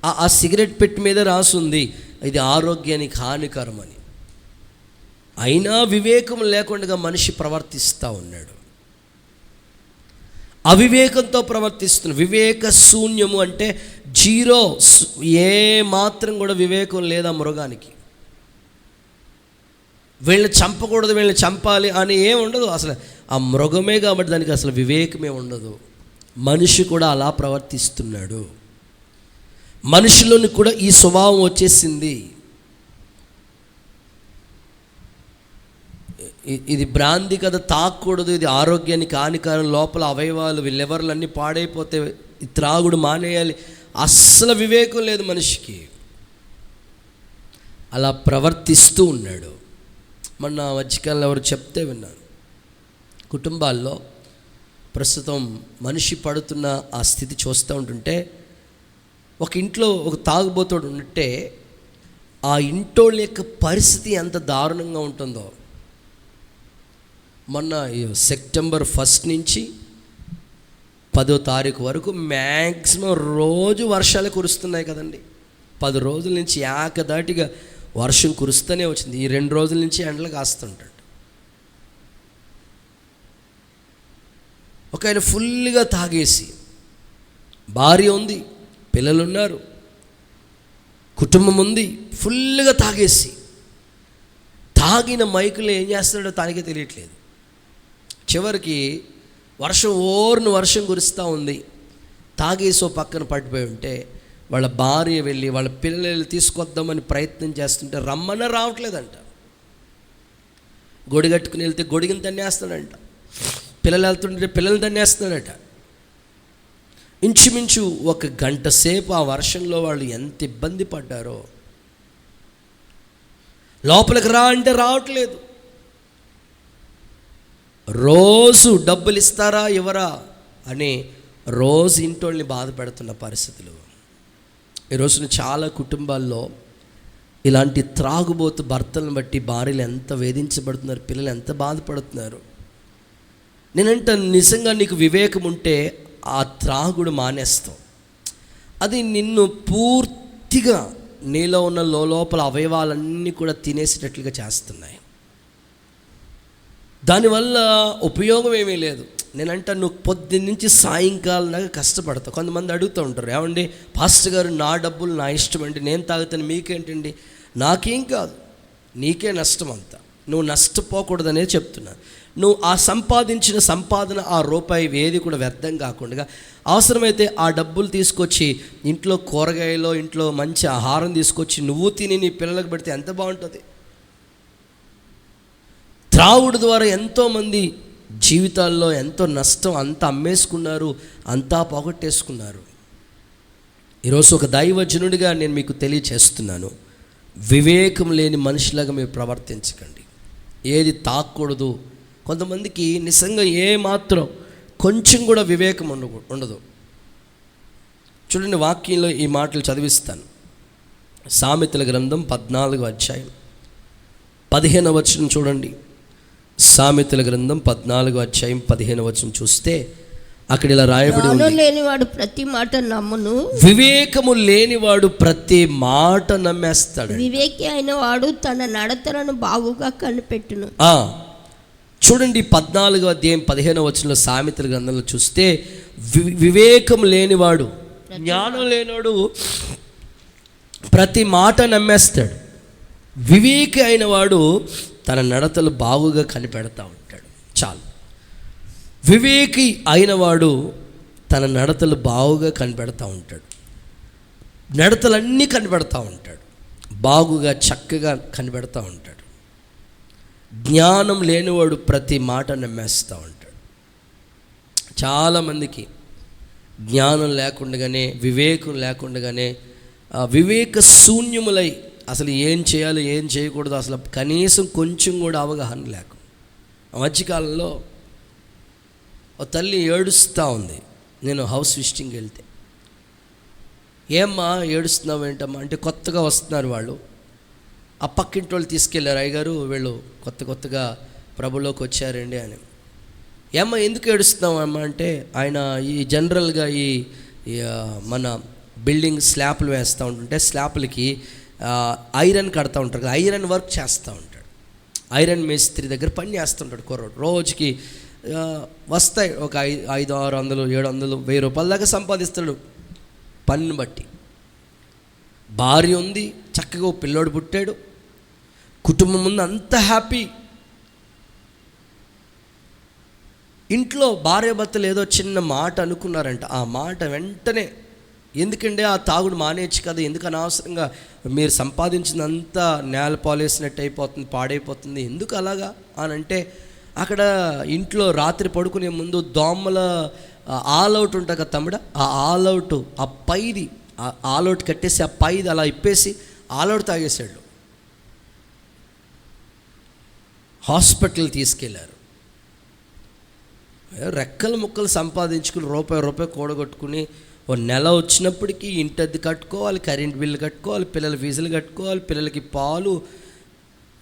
ఆ సిగరెట్ పెట్టి మీద రాసుంది ఇది ఆరోగ్యానికి హానికరమని, అయినా వివేకం లేకుండా మనిషి ప్రవర్తిస్తూ ఉన్నాడు, అవివేకంతో ప్రవర్తిస్తున్నాడు. వివేక శూన్యము అంటే జీరో, ఏ మాత్రం కూడా వివేకం లేదా మృగానికి. వీళ్ళని చంపకూడదు, వీళ్ళని చంపాలి అని ఏం ఉండదు అసలు. ఆ మృగమే కాబట్టి దానికి అసలు వివేకమే ఉండదు. మనిషి కూడా అలా ప్రవర్తిస్తున్నాడు. మనిషిలోని కూడా ఈ స్వభావం వచ్చేసింది. ఇది భ్రాంతి కదా, తాగకూడదు, ఇది ఆరోగ్యానికి హానికరం, లోపల అవయవాలు లివర్లన్నీ పాడైపోతే త్రాగుడు మానేయాలి, అస్సలు వివేకం లేదు మనిషికి. అలా ప్రవర్తిస్తూ ఉన్నాడు. మొన్న మధ్యకాలంలో ఎవరు చెప్తే విన్నాను, కుటుంబాల్లో ప్రస్తుతం మనిషి పడుతున్న ఆ స్థితి చూస్తూ ఉంటుంటే, ఒక ఇంట్లో ఒక తాగుబోతోడు ఉంటే ఆ ఇంటోళ్ళ యొక్క పరిస్థితి ఎంత దారుణంగా ఉంటుందో. మొన్న సెప్టెంబర్ 1 నుంచి 10వ తారీఖు వరకు మ్యాక్సిమం రోజు వర్షాలు కురుస్తున్నాయి కదండి. 10 రోజుల నుంచి ఏకదాటిగా వర్షం కురుస్తూనే వచ్చింది. ఈ 2 రోజుల నుంచి ఎండలు కాస్తుంటాడు. ఒక ఆయన ఫుల్గా తాగేసి, భార్య ఉంది, పిల్లలు ఉన్నారు, కుటుంబం ఉంది, ఫుల్గా తాగేసి తాగిన మైకులు ఏం చేస్తున్నాడో తనకే తెలియట్లేదు. చివరికి వర్షం కురుస్తూ ఉంది, తాగేసో పక్కన పడిపోయి ఉంటే వాళ్ళ భార్య వెళ్ళి వాళ్ళ పిల్లలు తీసుకొద్దామని ప్రయత్నం చేస్తుంటే రమ్మన్నా రావట్లేదంట. గొడి కట్టుకుని వెళ్తే గొడిగిని తన్నేస్తాడంట, పిల్లలు వెళ్తుంటే పిల్లల్ని తన్నేస్తున్నాడట. ఇంచుమించు 1 గంట సేపు ఆ వర్షంలో వాళ్ళు ఎంత ఇబ్బంది పడ్డారో. లోపలికి రా అంటే రావట్లేదు. రోజు డబ్బులు ఇస్తారా ఇవ్వరా అని రోజు ఇంటోళ్ళని బాధ పెడుతున్న పరిస్థితులు. ఈరోజున చాలా కుటుంబాల్లో ఇలాంటి త్రాగుబోతు భర్తలను బట్టి భార్యలు ఎంత వేధించబడుతున్నారు, పిల్లలు ఎంత బాధపడుతున్నారు. నేనంటే నిజంగా నీకు వివేకం ఉంటే ఆ త్రాగుడు మానేస్తావు. అది నిన్ను పూర్తిగా నీలో ఉన్న లోపల అవయవాలన్నీ కూడా తినేసేటట్లుగా చేస్తున్నాయి. దానివల్ల ఉపయోగం ఏమీ లేదు. నేనంటే నువ్వు పొద్దున్న నుంచి సాయంకాలం దాకా కష్టపడతావు. కొంతమంది అడుగుతూ ఉంటారు, ఏమండి పాస్టర్ గారు నా డబ్బులు నా ఇష్టం అండి, నేను తాగుతాను, మీకేంటండి? నాకేం కాదు, నీకే నష్టం అంతా. నువ్వు నష్టపోకూడదనే చెప్తున్నా. నువ్వు ఆ సంపాదించిన సంపాదన, ఆ రూపాయి ఏది కూడా వ్యర్థం కాకుండా అవసరమైతే ఆ డబ్బులు తీసుకొచ్చి ఇంట్లో కూరగాయలో, ఇంట్లో మంచి ఆహారం తీసుకొచ్చి నువ్వు తిని నీ పిల్లలకు పెడితే ఎంత బాగుంటుంది. త్రాగుడు ద్వారా ఎంతోమంది జీవితాల్లో ఎంతో నష్టం, అంతా అమ్మేసుకున్నారు, అంతా పోగొట్టేసుకున్నారు. ఈరోజు ఒక దైవజనుడిగా నేను మీకు తెలియచేస్తున్నాను, వివేకం లేని మనిషిలాగా మీరు ప్రవర్తించకండి. ఏది తాకూడదు. కొంతమందికి నిజంగా ఏమాత్రం కొంచెం కూడా వివేకం ఉండదు. చూడండి, వాక్యంలో ఈ మాటలు చదివిస్తాను. సామెతల గ్రంథం 14వ అధ్యాయం 15వ వచనం చూడండి. సామెతల గ్రంథం 14వ అధ్యాయం 15వ వచనం చూస్తే, అక్కడ ఇలా రాయబడి ఉంది, లేనివాడు ప్రతి మాట నమ్మును. వివేకము లేనివాడు ప్రతి మాట నమ్మేస్తాడు. వివేకి అయిన వాడు తన నడతలను బాగుగా కనిపెట్టును. చూడండి 14వ అధ్యాయం 15వ వచనంలో సామెతల గ్రంథంలో చూస్తే వివేకం లేనివాడు, జ్ఞానం లేనివాడు ప్రతి మాట నమ్మేస్తాడు. వివేకి అయిన వాడు తన నడతలు బాగుగా కనిపెడతా ఉంటాడు. చాలు. వివేకి అయినవాడు తన నడతలు బాగుగా కనిపెడతా ఉంటాడు. నడతలన్నీ కనిపెడతా ఉంటాడు, బాగుగా చక్కగా కనిపెడతా ఉంటాడు. జ్ఞానం లేనివాడు ప్రతి మాట నమ్మేస్తూ ఉంటాడు. చాలామందికి జ్ఞానం లేకుండానే, వివేకం లేకుండానే, వివేక శూన్యములై అసలు ఏం చేయాలి ఏం చేయకూడదు అసలు కనీసం కొంచెం కూడా అవగాహన లేకుండా. ఆ మధ్యకాలంలో ఓ తల్లి ఏడుస్తూ ఉంది. నేను హౌస్ విజిటింగ్కి వెళ్తే, ఏమ్మా ఏడుస్తున్నావు ఏంటమ్మా అంటే, కొత్తగా వస్తున్నారు వాళ్ళు, ఆ పక్కింటి వాళ్ళు తీసుకెళ్ళారు, అయ్యగారు వీళ్ళు కొత్తగా ప్రభులోకి వచ్చారండి అని. ఏమ్మా ఎందుకు ఏడుస్తున్నావు అమ్మ అంటే, ఆయన ఈ జనరల్గా ఈ మన బిల్డింగ్ స్లాబ్లు వేస్తూ ఉంటుంటే స్లాబ్లకి ఐరన్ కడతా ఉంటారు కదా, ఐరన్ వర్క్ చేస్తూ ఉంటాడు. ఐరన్ మేస్త్రి దగ్గర పని చేస్తుంటాడు కుర్రోడు. రోజుకి వస్తాయి ఒక 500, 600, 700, 1000 రూపాయల దాకా సంపాదిస్తాడు పనిని బట్టి. భార్య ఉంది, చక్కగా ఓ పిల్లోడు పుట్టాడు, కుటుంబం ముందు అంత హ్యాపీ. ఇంట్లో భార్యాభర్తలు ఏదో చిన్న మాట అనుకున్నారంట, ఆ మాట వెంటనే, ఎందుకంటే ఆ తాగుడు మానేయచ్చు కదా, ఎందుకు అనవసరంగా మీరు సంపాదించినంతా నేల పాలేసినట్టు అయిపోతుంది, పాడైపోతుంది, ఎందుకు అలాగా అని అంటే, అక్కడ ఇంట్లో రాత్రి పడుకునే ముందు దోమల ఆల్అవుట్ ఉంటుంది కదా తమ్ముడ, ఆ ఆల్అవుట్, ఆ పైది ఆల్అవుట్ కట్టేసి ఆ పైది అలా ఇప్పేసి ఆల్అవుట్ తాగేశాడు. హాస్పిటల్ తీసుకెళ్ళారు. రెక్కల ముక్కలు సంపాదించుకుని రూపాయి కూడగొట్టుకుని ఓ నెల వచ్చినప్పటికీ ఇంటద్ది కట్టుకోవాలి, కరెంట్ బిల్లు కట్టుకోవాలి, పిల్లల ఫీజులు కట్టుకోవాలి, పిల్లలకి పాలు,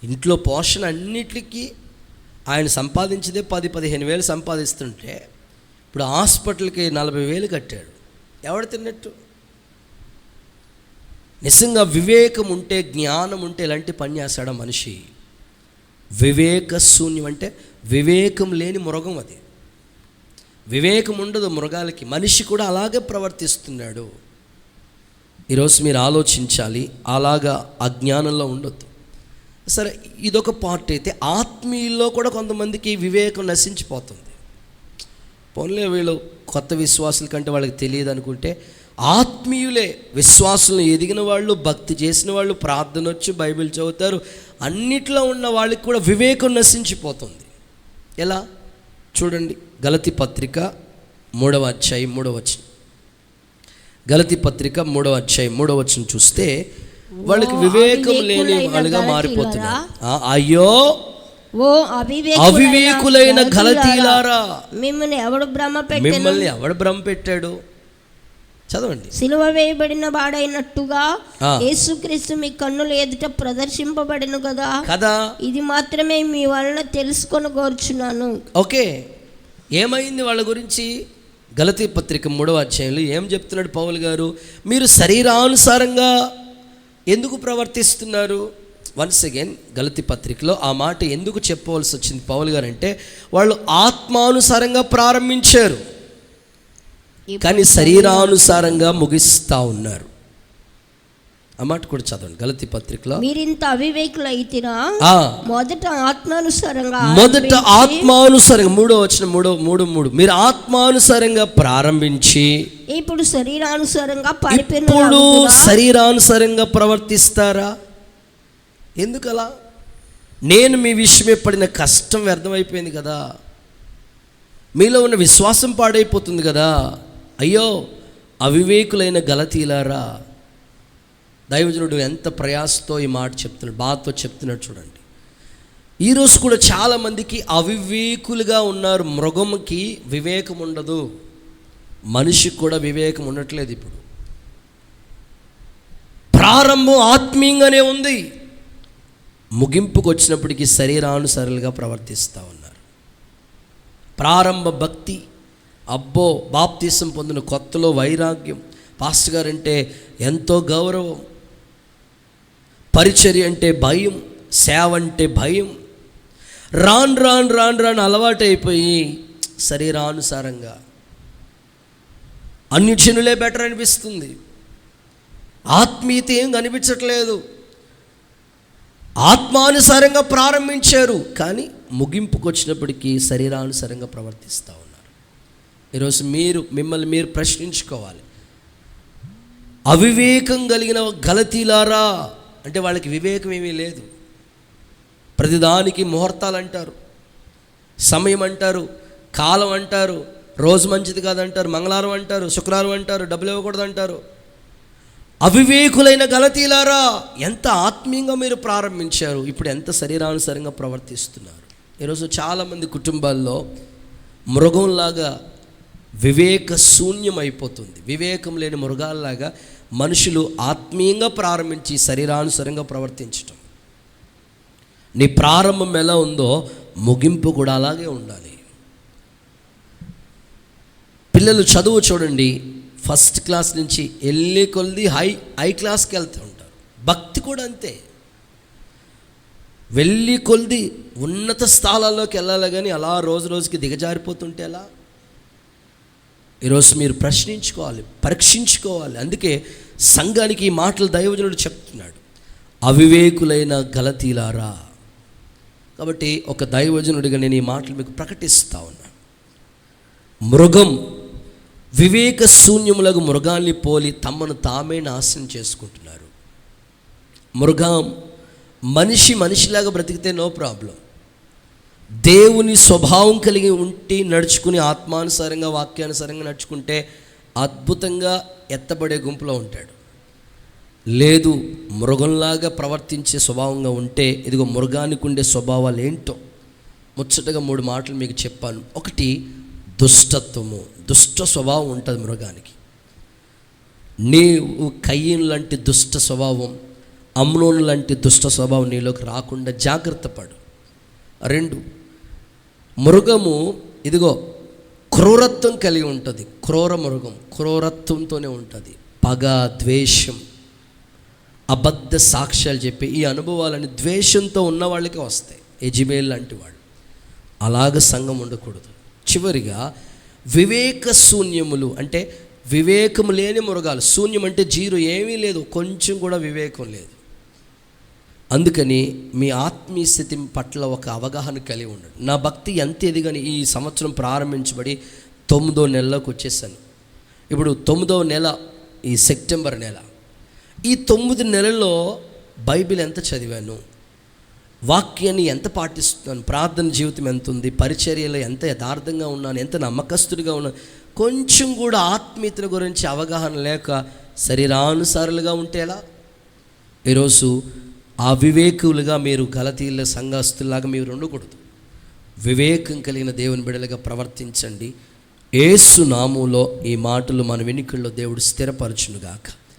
ఇంట్లో పోషణ అన్నిటికీ ఆయన సంపాదించిందే 10-15 వేలు సంపాదిస్తుంటే ఇప్పుడు హాస్పిటల్కి 40,000 కట్టాడు. ఎవడు తిన్నట్టు? నిజంగా వివేకం ఉంటే, జ్ఞానం ఉంటే ఇలాంటి పని చేస్తాడా మనిషి? వివేక శూన్యం అంటే వివేకం లేని మృగం అది. వివేకం ఉండదు మృగాలకి, మనిషి కూడా అలాగే ప్రవర్తిస్తున్నాడు. ఈరోజు మీరు ఆలోచించాలి, అలాగా అజ్ఞానంలో ఉండొద్దు. సరే, ఇదొక పార్ట్ అయితే, ఆత్మీయుల్లో కూడా కొంతమందికి వివేకం నశించిపోతుంది. పోన్లే వీళ్ళు కొత్త విశ్వాసుల కంటే వాళ్ళకి తెలియదు అనుకుంటే, ఆత్మీయులే, విశ్వాసులను ఎదిగిన వాళ్ళు, భక్తి చేసిన వాళ్ళు, ప్రార్థన వచ్చి బైబిల్ చదువుతారు, అన్నిట్లో ఉన్న వాళ్ళకి కూడా వివేకం నశించిపోతుంది. ఎలా చూడండి, గలతీ పత్రిక 3వ అధ్యాయం 3వ వచనం. గలతీ పత్రిక 3వ అధ్యాయం 3వ వచనం చూస్తే, వాళ్ళకి వివేకం లేని వాళ్ళుగా మారిపోతున్నారు. అయ్యో ఓ అవివేకులైన గలతీలారా, మిమ్మల్ని ఎవడు భ్రమ పెట్టాడు? చదవండి. సిలువ వేయబడిన వాడైనట్టుగా యేసుక్రీస్తు మీ కన్నుల ఎదుట ప్రదర్శింపబడిన కదా, ఇది మాత్రమే మీ వలన తెలుసుకొని కోరుచున్నాను. ఓకే, ఏమైంది వాళ్ళ గురించి? గలతీ పత్రిక 3వ అధ్యాయంలో ఏం చెప్తున్నాడు పౌలు గారు? మీరు శరీరానుసారంగా ఎందుకు ప్రవర్తిస్తున్నారు? వన్స్ అగైన్ గలతీ పత్రికలో ఆ మాట ఎందుకు చెప్పవలసి వచ్చింది పౌలు గారు అంటే, వాళ్ళు ఆత్మానుసారంగా ప్రారంభించారు కానీ శరీరానుసారంగా ముగిస్తూ ఉన్నారు. ఆ మాట కూడా చదవండి గలతీ పత్రికలో. మీరింత అవివేకులైతిరా, మొదట ఆత్మానుసారంగా 3వ వచనం 3:3 మీరు ఆత్మానుసారంగా ప్రారంభించి ఇప్పుడు శరీరానుసారంగా ప్రవర్తిస్తారా? ఎందుకలా? నేను మీ విషయమే పడిన కష్టం వ్యర్థమైపోయింది కదా, మీలో ఉన్న విశ్వాసం పాడైపోతుంది కదా. అయ్యో అవివేకులైన గలతీలారా. దైవజనుడు ఎంత ప్రయాసతో ఈ మాట చెప్తున్నాడు, బాధతో చెప్తున్నాడు చూడండి. ఈరోజు కూడా చాలామందికి అవివేకులుగా ఉన్నారు. మృగముకి వివేకం ఉండదు, మనిషికి కూడా వివేకం ఉండట్లేదు. ఇప్పుడు ప్రారంభం ఆత్మీయంగానే ఉంది, ముగింపుకు వచ్చినప్పటికీ శరీరానుసారులుగా ప్రవర్తిస్తూ ఉన్నారు. ప్రారంభ భక్తి అబ్బో, బాప్తీసం పొందిన కొత్తలో వైరాగ్యం, పాస్టర్ గారు అంటే ఎంతో గౌరవం, పరిచర్య అంటే భయం, సేవ అంటే భయం. రాను రాను రాను రాను అలవాటైపోయి శరీరానుసారంగా అన్యజనులే బెటర్ అనిపిస్తుంది. ఆత్మీయత ఏం కనిపించట్లేదు. ఆత్మానుసారంగా ప్రారంభించారు, కానీ ముగింపుకు వచ్చినప్పటికీ శరీరానుసారంగా ప్రవర్తిస్తూ ఉన్నారు. ఈరోజు మిమ్మల్ని మీరు ప్రశ్నించుకోవాలి. అవివేకం కలిగిన గలతీలారా అంటే వాళ్ళకి వివేకం ఏమీ లేదు. ప్రతిదానికి ముహూర్తాలు అంటారు, సమయం అంటారు, కాలం అంటారు, రోజు మంచిది కాదంటారు, మంగళవారం అంటారు, శుక్రవారం అంటారు, డబ్బులు ఇవ్వకూడదు అంటారు. అవివేకులైన గలతీలారా, ఎంత ఆత్మీయంగా మీరు ప్రారంభించారు, ఇప్పుడు ఎంత శరీరానుసారంగా ప్రవర్తిస్తున్నారు. ఈరోజు చాలామంది కుటుంబాల్లో మృగంలాగా వివేక శూన్యం అయిపోతుంది. వివేకం లేని మృగాల్లాగా మనుషులు ఆత్మీయంగా ప్రారంభించి శరీరానుసారంగా ప్రవర్తించటం. నీ ప్రారంభం ఎలా ఉందో ముగింపు కూడా అలాగే ఉండాలి. పిల్లలు చదువు చూడండి, ఫస్ట్ క్లాస్ నుంచి వెళ్ళే కొద్ది హై క్లాస్కి వెళ్తూ ఉంటారు. భక్తి కూడా అంతే, వెళ్ళి కొద్ది ఉన్నత స్థానాల్లోకి వెళ్ళాలి, కానీ అలా రోజు రోజుకి దిగజారిపోతుంటే ఎలా? ఈరోజు మీరు ప్రశ్నించుకోవాలి, పరీక్షించుకోవాలి. అందుకే సంఘానికి ఈ మాటలు దైవజనుడు చెప్తున్నాడు, అవివేకులైన గలతీలారా. కాబట్టి ఒక దైవజనుడిగా నేను ఈ మాటలు మీకు ప్రకటిస్తూ ఉన్నాను. మృగం వివేక శూన్యములకు మృగాల్ని పోలి తమను తామే నాశనం చేసుకుంటున్నారు. మృగం మనిషిలాగా బ్రతికితే నో ప్రాబ్లం. దేవుని స్వభావం కలిగి ఉండి నడుచుకుని ఆత్మానుసారంగా వాక్యానుసారంగా నడుచుకుంటే అద్భుతంగా ఎత్తబడే గుంపులో ఉంటాడు. లేదు, మృగంలాగా ప్రవర్తించే స్వభావంగా ఉంటే, ఇదిగో మృగానికి ఉండే స్వభావాలు ఏంటో ముచ్చటగా 3 మాటలు మీకు చెప్పాను. ఒకటి, దుష్టత్వము. దుష్ట స్వభావం ఉంటుంది మృగానికి. నీవు కయ్యను లాంటి దుష్ట స్వభావం, అమ్నోను లాంటి దుష్ట స్వభావం నీలోకి రాకుండా జాగ్రత్త పడు. 2, మృగము ఇదిగో క్రూరత్వం కలిగి ఉంటుంది. క్రూర మృగం క్రూరత్వంతోనే ఉంటుంది. పగ, ద్వేషం, అబద్ధ సాక్ష్యాలు చెప్పి ఈ అనుభవాలని ద్వేషంతో ఉన్న వాళ్ళకే వస్తాయి. యెజబెల్ లాంటి వాడు. అలాగ సంఘం ఉండకూడదు. చివరిగా వివేక శూన్యములు అంటే వివేకము లేని మృగాలు. శూన్యం అంటే జీరో, ఏమీ లేదు, కొంచెం కూడా వివేకం లేదు. అందుకని మీ ఆత్మీయ స్థితి పట్ల ఒక అవగాహన కలిగి ఉండండి. నా భక్తి ఎంత ఎదిగని ఈ సంవత్సరం ప్రారంభించబడి 9వ నెలలోకి వచ్చేసాను. ఇప్పుడు 9వ నెల, ఈ సెప్టెంబర్ నెల. ఈ 9 నెలల్లో బైబిల్ ఎంత చదివాను, వాక్యాన్ని ఎంత పాటిస్తున్నాను, ప్రార్థన జీవితం ఎంత ఉంది, పరిచర్యలో ఎంత యథార్థంగా ఉన్నాను, ఎంత నమ్మకస్తుడిగా ఉన్నాను. కొంచెం కూడా ఆత్మీయతల గురించి అవగాహన లేక శరీరానుసారులుగా ఉంటే ఎలా? ఈరోజు అవివేకులుగా మీరు గలతీయుల సంఘస్థులాగా మీరు ఉండకూడదు. వివేకం కలిగిన దేవుని బిడ్డలుగా ప్రవర్తించండి. యేసు నామములో ఈ మాటలు మన వెనుకల్లో దేవుడు స్థిరపరచునుగాక.